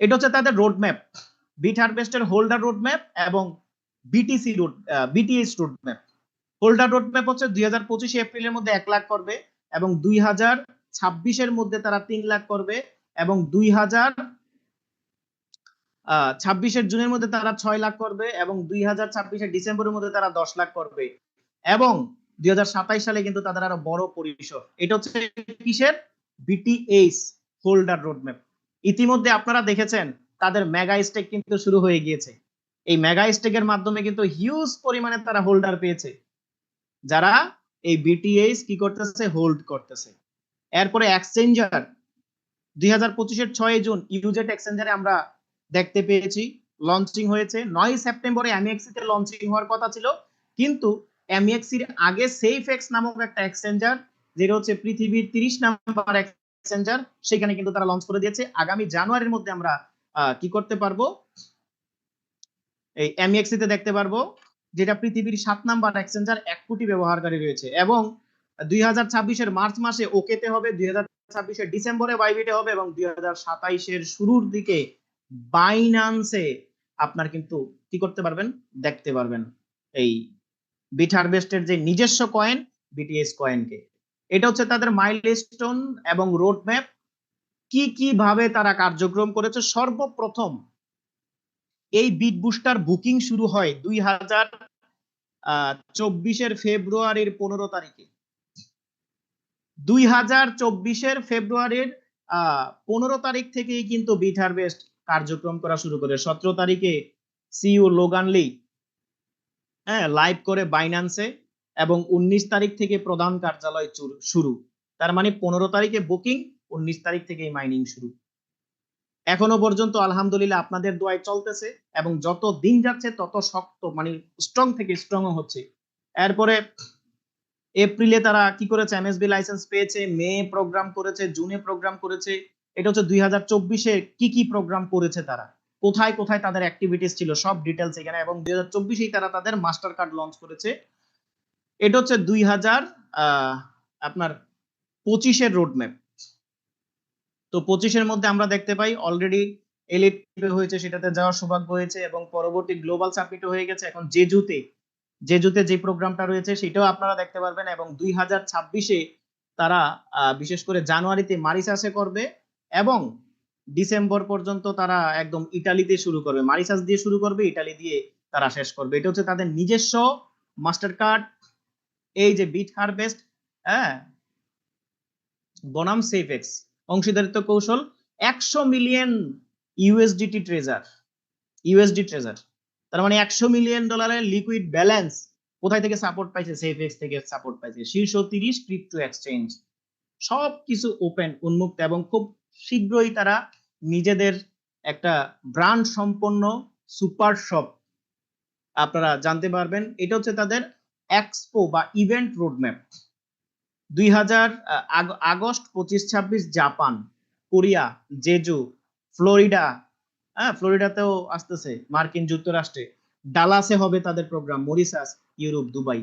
এটা হচ্ছে তাদের রোডম্যাপ, বিট হারভেস্টের হোল্ডার রোডম্যাপ এবং BTC road, BTS roadmap. Holder roadmap হচ্ছে 2025 এপ্রিলের মধ্যে 1 লাখ করবে, এবং 2026 মধ্যে তারা 3 লাখ করবে, এবং 2026 জুনের মধ্যে তারা 6 লাখ করবে, এবং 2026 ডিসেম্বরের মধ্যে তারা 10 লাখ করবে, এবং 2027 সালে কিন্তু তাদের আরো বড় পরিসর। এটা হচ্ছে কিসের, বিটিএস হোল্ডার রোডম্যাপ। ইতিমধ্যে আপনারা দেখেছেন তাদের মেগা স্টেক কিন্তু শুরু হয়ে গিয়েছে। এই মেগা স্টেকের মাধ্যমে কিন্তু হিউজ পরিমাণে তারা হোল্ডার পেয়েছে, যারা এই বিটিএস কি করতেছে, হোল্ড করতেছে। এরপরে এক্সচেঞ্জার 2025-এর 6 জুন ইউজেট এক্সচেঞ্জারে আমরা দেখতে পেয়েছি লঞ্চিং হয়েছে। 9 সেপ্টেম্বরে এমএক্সি তে লঞ্চিং হওয়ার কথা ছিল, কিন্তু এমএক্সির আগে সেফএক্স নামক একটা এক্সচেঞ্জার, যেটা হচ্ছে পৃথিবীর 30 নাম্বার এক্সচেঞ্জার, সেখানে কিন্তু তারা লঞ্চ করে দিয়েছে। আগামী জানুয়ারির মধ্যে আমরা কি করতে পারবো, এই এমএক্সি তে দেখতে পারবো, যেটা পৃথিবীর 7 নাম্বার এক্সচেঞ্জার, 1 কোটি ব্যবহারকারী রয়েছে। এবং 2026-এর মার্চ মাসে ওকেতে হবে, 2026-এর ডিসেম্বরে বাইবিটে হবে, এবং 2027-এর শুরুর দিকে বাইনান্সে আপনার কিন্তু কি করতে পারবেন, দেখতে পারবেন এই বিট হারভেস্টের যে নিজস্ব কয়েন, বিটিএস কয়েনকে। এটা হচ্ছে তাদের মাইলস্টোন এবং রোডম্যাপ, কি কি ভাবে তারা কার্যক্রম করেছে। সর্বপ্রথম এই বিট বুস্টার বুকিং শুরু হয় 2024-এর ফেব্রুয়ারির 15 তারিখে। 2024-এর ফেব্রুয়ারির 15 তারিখ থেকেই কিন্তু বিট হারভেস্ট কার্যক্রম করা শুরু করে। 17 তারিখে সিইও লোগান লি লাইভ করে বাইন্যান্সে, এবং 19 তারিখ থেকে প্রধান কার্যালয় শুরু। তার মানে 15 তারিখে বুকিং, 19 তারিখ থেকে মাইনিং শুরু। এখনো পর্যন্ত আলহামদুলিল্লাহ আপনাদের দোয়ায় চলতেছে, এবং যত দিন যাচ্ছে তত শক্ত, মানে স্ট্রং থেকে স্ট্রং হচ্ছে। এরপরে এপ্রিলে তারা কি করেছে, এমএসবি লাইসেন্স পেয়েছে, মে প্রোগ্রাম করেছে, জুনে প্রোগ্রাম করেছে। এটা হচ্ছে 2024-এ কি কি প্রোগ্রাম করেছে তারা, কোথায় কোথায় তাদের অ্যাক্টিভিটিস ছিল, সব ডিটেলস এখানে। এবং 2024-এই তারা তাদের মাস্টার কার্ড লঞ্চ করেছে। এটা হচ্ছে 2025-এর রোডম্যাপ। তো 25-এর মধ্যে আমরা দেখতে পাই অলরেডি এলিট হয়েছে, সেটাতে যাওয়ার সৌভাগ্য হয়েছে, এবং পরবর্তী গ্লোবাল সাবমিট হয়ে গেছে। এখন জেজুতে যে প্রোগ্রামটা রয়েছে সেটাও আপনারা দেখতে পারবেন। এবং 2026-এ তারা বিশেষ করে জানুয়ারিতে মারিসাসে করবে, এবং ডিসেম্বর পর্যন্ত তারা একদম ইটালিতে শুরু করবে, মারিসাস দিয়ে শুরু করবে, ইটালি দিয়ে তারা শেষ করবে। এটা হচ্ছে তাদের নিজস্ব মাস্টার কার্ড, এই যে বিট হারভেস্ট। হ্যাঁ, বনাম সেফএক্স অংশীদারিত্ব কৌশল 100 মিলিয়ন ইউএসডি ট্রেজার, তার মানে 100 মিলিয়ন ডলারের লিকুইড ব্যালেন্স কোথায় থেকে সাপোর্ট পাইছে? সেফএক্স থেকে সাপোর্ট পাইছে। শীর্ষ 30 ক্রিপ্টো এক্সচেঞ্জ, সবকিছু ওপেন উন্মুক্ত, এবং খুব শীঘ্রই তারা নিজেদের একটা ব্র্যান্ড সম্পন্ন সুপার শপ আপনারা জানতে পারবেন। এটা হচ্ছে তাদের এক্সপো বা event roadmap. 2000 August 25-26 Japan, Korea, Jeju, Florida, হ্যাঁ ফ্লোরিডাতেও আসতেছে, মার্কিন যুক্তরাষ্ট্রে, ডালাসে হবে তাদের প্রোগ্রাম, মরিসাস, ইউরোপ, দুবাই,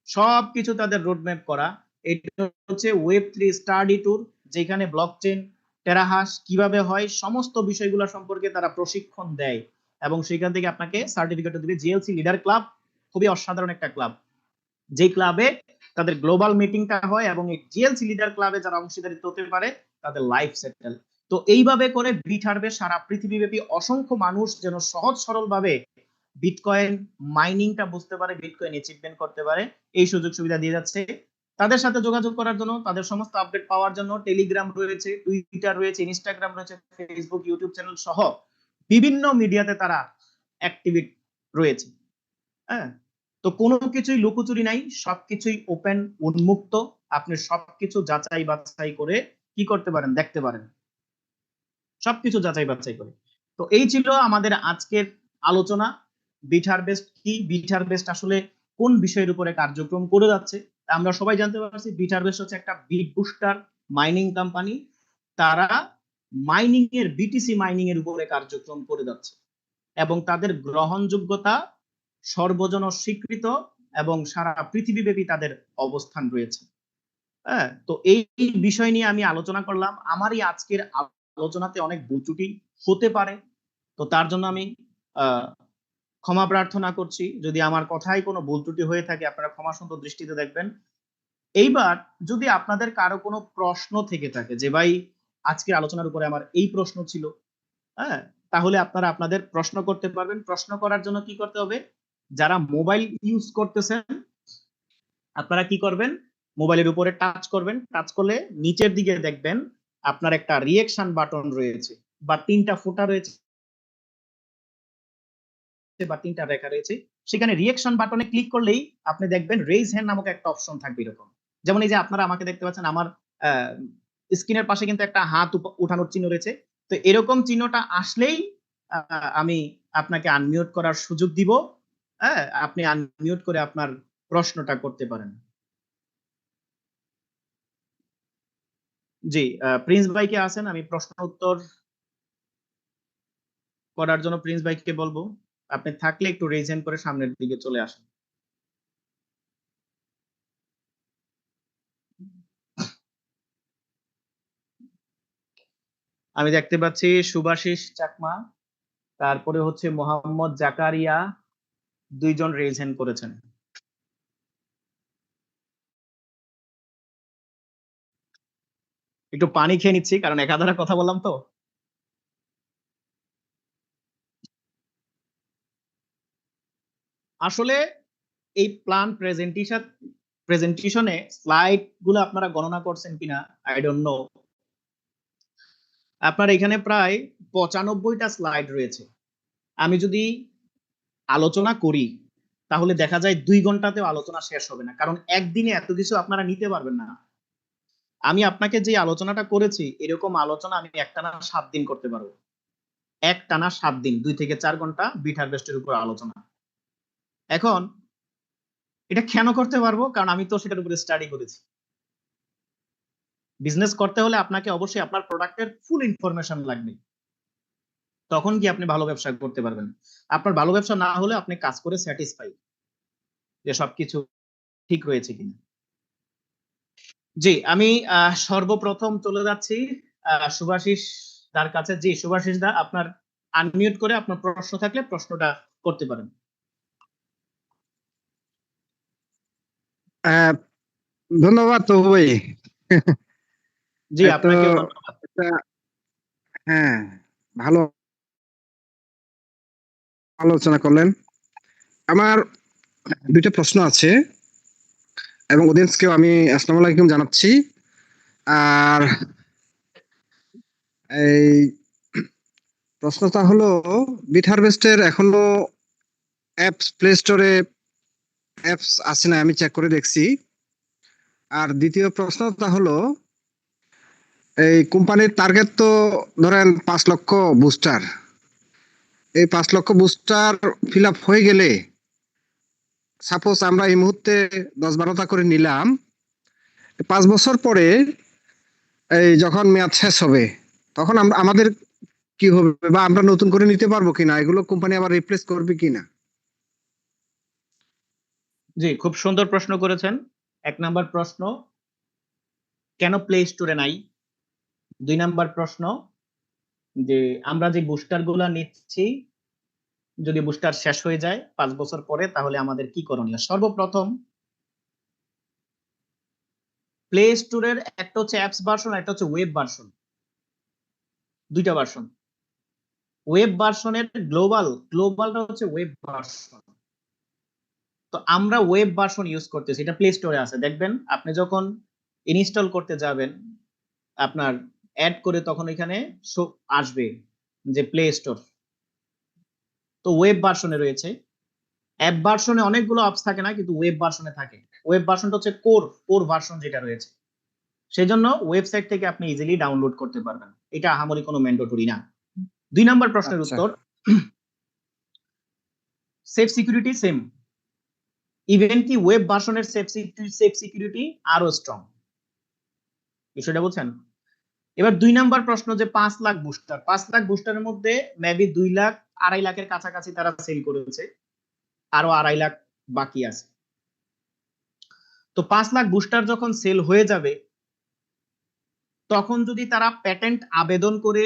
সবকিছু তাদের রোডম্যাপ করা। এটা হচ্ছে ওয়েব3 স্টাডি ট্যুর, যেখানে ব্লকচেন টেরাহাশ কিভাবে হয় সমস্ত বিষয়গুলো সম্পর্কে তারা প্রশিক্ষণ দেয়, এবং সেখান থেকে আপনাকে সার্টিফিকেটও দিবে। জিএলসি লিডার ক্লাব খুবই অসাধারণ একটা ক্লাব, যে ক্লাবে তাদের গ্লোবাল মিটিংটা হয়, এবং এই জিএলসি লিডার ক্লাবে যারা অংশীদারিত্ব হতে পারে তাদের লাইফ সেটেল। তো এইভাবে করে বিটহারভেস্ট সারা পৃথিবীব্যাপী অসংখ্য মানুষ যেন সহজ সরল ভাবে বিটকয়েন মাইনিংটা বুঝতে পারে, বিটকয়েন অ্যাচিভমেন্ট করতে পারে, এই সুযোগ সুবিধা দিয়ে যাচ্ছে। তাদের সাথে যোগাযোগ করার জন্য, তাদের সমস্ত আপডেট পাওয়ার জন্য টেলিগ্রাম রয়েছে, টুইটার রয়েছে, ইনস্টাগ্রাম রয়েছে, ফেসবুক, ইউটিউব চ্যানেল সহ বিভিন্ন মিডিয়াতে তারা অ্যাক্টিভিট রয়েছে। হ্যাঁ, তো কোনো কিছুই লুকোচুরি নাই, সবকিছুই ওপেন উন্মুক্ত, আপনি সবকিছু যাচাই বাছাই করে কি করতে পারেন, দেখতে পারেন, সবকিছু যাচাই বাছাই করে। তো এই ছিল আমাদের আজকের আলোচনা। বিটহারভেস্ট কি, বিটহারভেস্ট আসলে কোন বিষয়ের উপরে কার্যক্রম করে যাচ্ছে আমরা সবাই জানতে পারছি। বিটহারভেস্ট হচ্ছে একটা বিট বুস্টার মাইনিং কোম্পানি, তারা মাইনিং এর, বিটিসি মাইনিং এর উপরে কার্যক্রম করে যাচ্ছে, এবং তাদের গ্রহণযোগ্যতা সর্বজন স্বীকৃত, এবং সারা পৃথিবীব্যাপী তাদের অবস্থান রয়েছে। হ্যাঁ, তো এই বিষয় নিয়ে আমি আলোচনা করলাম। আমার এই আজকের আলোচনাতে অনেক ভুল ত্রুটি হতে পারে, তো তার জন্য আমি ক্ষমা প্রার্থনা করছি। যদি আমার কথায় কোনো ভুল ত্রুটি হয়ে থাকে আপনারা ক্ষমা সুন্দর দৃষ্টিতে দেখবেন। এইবার যদি আপনাদের কারো কোনো প্রশ্ন থেকে থাকে যে ভাই আজকের আলোচনার উপরে আমার এই প্রশ্ন ছিল, হ্যাঁ, তাহলে আপনারা আপনাদের প্রশ্ন করতে পারবেন। প্রশ্ন করার জন্য কি করতে হবে? যারা মোবাইল ইউজ করতেছেন আপনারা কি করবেন? মোবাইলের উপরে টাচ করবেন, টাচ করলে নিচের দিকে দেখবেন আপনার একটা রিঅ্যাকশন বাটন রয়েছে, বা তিনটা ফোঁটা রয়েছে, বা তিনটা রেখা রয়েছে। সেখানে রিঅ্যাকশন বাটনে ক্লিক করলেই আপনি দেখবেন রেইজ হ্যান্ড নামক একটা অপশন থাকবে এরকম। যেমন এই যে আপনারা আমাকে দেখতে পাচ্ছেন, আমার স্ক্রিনের পাশে কিন্তু একটা হাত উঠানোর চিহ্ন রয়েছে। তো এরকম চিহ্নটা আসলেই আমি আপনাকে আনমিউট করার সুযোগ দিব। হ্যাঁ, আপনি আনমিউট করে আপনার প্রশ্নটা করতে পারেন। জি, প্রিন্স ভাই কে আছেন? আমি প্রশ্ন উত্তর করার জন্য প্রিন্স ভাইকে বলবো। আপনি থাকলে একটু রেজ হ্যান্ড করে সামনের দিকে চলে আসেন। আমি দেখতে পাচ্ছি সুভাশিস চাকমা, তারপরে হচ্ছে মোহাম্মদ জাকারিয়া, দুইজন রেজ হ্যান্ড করেছেন। একটু পানি খেয়ে নিচ্ছি কারণ একাধারে কথা বললাম তো। আসলে এই প্ল্যান প্রেজেন্টেশনে স্লাইড গুলো আপনারা গণনা করছেন কিনা আই ডোন্ট নো। আপনার এখানে প্রায় 95টা স্লাইড রয়েছে। আমি যদি আলোচনা করি তাহলে দেখা যায় 2 ঘন্টাতেও আলোচনা শেষ হবে না, কারণ একদিনে এত কিছু আপনারা নিতে পারবেন না। আমি আপনাকে যে আলোচনাটা করেছি এরকম আলোচনা আমি একটানা 7 দিন করতে পারবো, একটানা 7 দিন, 2 থেকে 4 ঘন্টা বিট হারভেস্টের উপর আলোচনা। এখন এটা কেন করতে পারবো? কারণ আমি তো সেটার উপরে স্টাডি করেছি। বিজনেস করতে হলে আপনাকে অবশ্যই আপনার প্রোডাক্টের ফুল ইনফরমেশন লাগবে, তখন কি আপনি ভালো ব্যবসা করতে পারবেন। আপনার ভালো ব্যবসা না হলে আপনি কাজ করে স্যাটিসফাই যে সবকিছু ঠিক রয়েছে কিনা। জি, আমি সর্বপ্রথম চলে যাচ্ছি শুভাশিস দার কাছে। জি শুভাশিস দা, আপনার আনমিউট করে আপনার প্রশ্ন থাকলে প্রশ্নটা করতে পারেন। ধন্যবাদ তো ভাই। জি এত আপনাকেও ধন্যবাদ। হ্যাঁ, ভালো আলোচনা করলেন। আমার 2টা প্রশ্ন আছে এবং অডিয়েন্সকেও আমি আসসালামু আলাইকুম জানাচ্ছি। আর এই প্রশ্নটা হলো বিট হারভেস্টের এখনো অ্যাপস প্লে স্টোরে অ্যাপস আছে না, আমি চেক করে দেখছি। আর দ্বিতীয় প্রশ্নটা হলো এই কোম্পানির টার্গেট তো ধরেন 5 লক্ষ বুস্টার। এই 5 লক্ষ বুস্টার ফিল আপ হয়ে গেলে সাপোজ আমরা এই মুহূর্তে 10-12টা করে নিলাম, 5 বছর পরে এই যখন মেয়াদ শেষ হবে তখন আমরা আমাদের কি হবে, বা আমরা নতুন করে নিতে পারবো কিনা, এগুলো কোম্পানি আবার রিপ্লেস করবে কিনা? জি, খুব সুন্দর প্রশ্ন করেছেন। 1 নাম্বার প্রশ্ন, কেন প্লে স্টোরে নাই? 2 নাম্বার প্রশ্ন, যে আমরা যে বুস্টার গুলা নিচ্ছি, যদি বুস্টার শেষ হয়ে যায় 5 বছর পরে, তাহলে আমাদের কি করণীয়? সর্বপ্রথম, প্লে স্টোরের একটা হচ্ছে অ্যাপস ভার্সন, একটা হচ্ছে ওয়েব ভার্সন, দুইটা ভার্সন। ওয়েব ভার্সনের গ্লোবালটা হচ্ছে ওয়েব ভার্সন। তো আমরা ওয়েব ভার্সন ইউজ করতেছি, এটা প্লে স্টোরে আছে। দেখবেন আপনি যখন ইনস্টল করতে যাবেন, আপনার অ্যাড করে তখন এখানে আসবে যে প্লে স্টোর। তো ওয়েব ভার্সনে রয়েছে। অ্যাপ ভার্সনে অনেকগুলো অ্যাপস থাকে না, কিন্তু ওয়েব ভার্সনে থাকে। ওয়েব ভার্সনটা হচ্ছে কোর ভার্সন যেটা রয়েছে, সেই জন্য ওয়েবসাইট থেকে আপনি ইজিলি ডাউনলোড করতে পারবেন। এটা আহামরি কোনো ম্যান্ডেটরি না। 2 নাম্বার প্রশ্নের আচ্ছা, উত্তর, সেফ সিকিউরিটি সেম, ইভেন কি ওয়েব ভার্সনের সেফ সিকিউরিটি আরো স্ট্রং। বিষয়টা বুঝছেন? এবার 2 নাম্বার প্রশ্ন, যে 5 লাখ বুস্টার, 5 লাখ বুস্টারের মধ্যে মেবি 2 লাখ 2.5 লাখের কাছাকাছি তারা সেল করেছে, আরো 2.5 লাখ বাকি আছে। তো 5 লাখ বুস্টার যখন সেল হয়ে যাবে, তখন যদি তারা প্যাটেন্ট আবেদন করে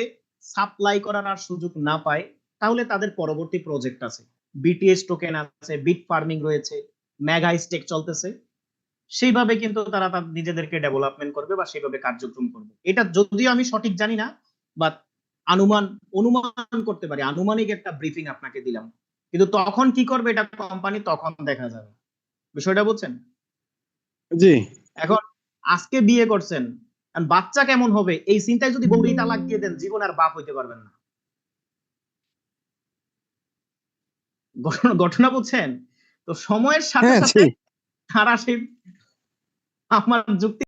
সাপ্লাই করার আর সুযোগ না পায়, তাহলে তাদের পরবর্তী প্রজেক্ট আছে, বিটিএস টোকেন আছে, বিট ফার্মিং রয়েছে, মেগা স্টেক চলতেছে। সেইভাবে কিন্তু তারা তাদের নিজেদেরকে ডেভেলপমেন্ট করবে বা সেইভাবে কার্যক্রম করবে। এটা যদিও আমি সঠিক জানি না, বাট অনুমান করতে পারি, আনুমানিক একটা ব্রিফিং আপনাকে দিলাম। কিন্তু তখন কি করবে এটা কোম্পানি তখন দেখা যাবে। বিষয়টা বুঝছেন? জি। এখন আজকে বিয়ে করছেন, আর বাচ্চা কেমন হবে এই চিন্তায় যদি বউরি তালাক দিয়ে দেন, জীবন আর বাপ হইতে পারবেন না। ঘটনা বুঝছেন? তো সময়ের সাথে হ্যাঁ, সাথে জি। তারা সেই, আমার যুক্তি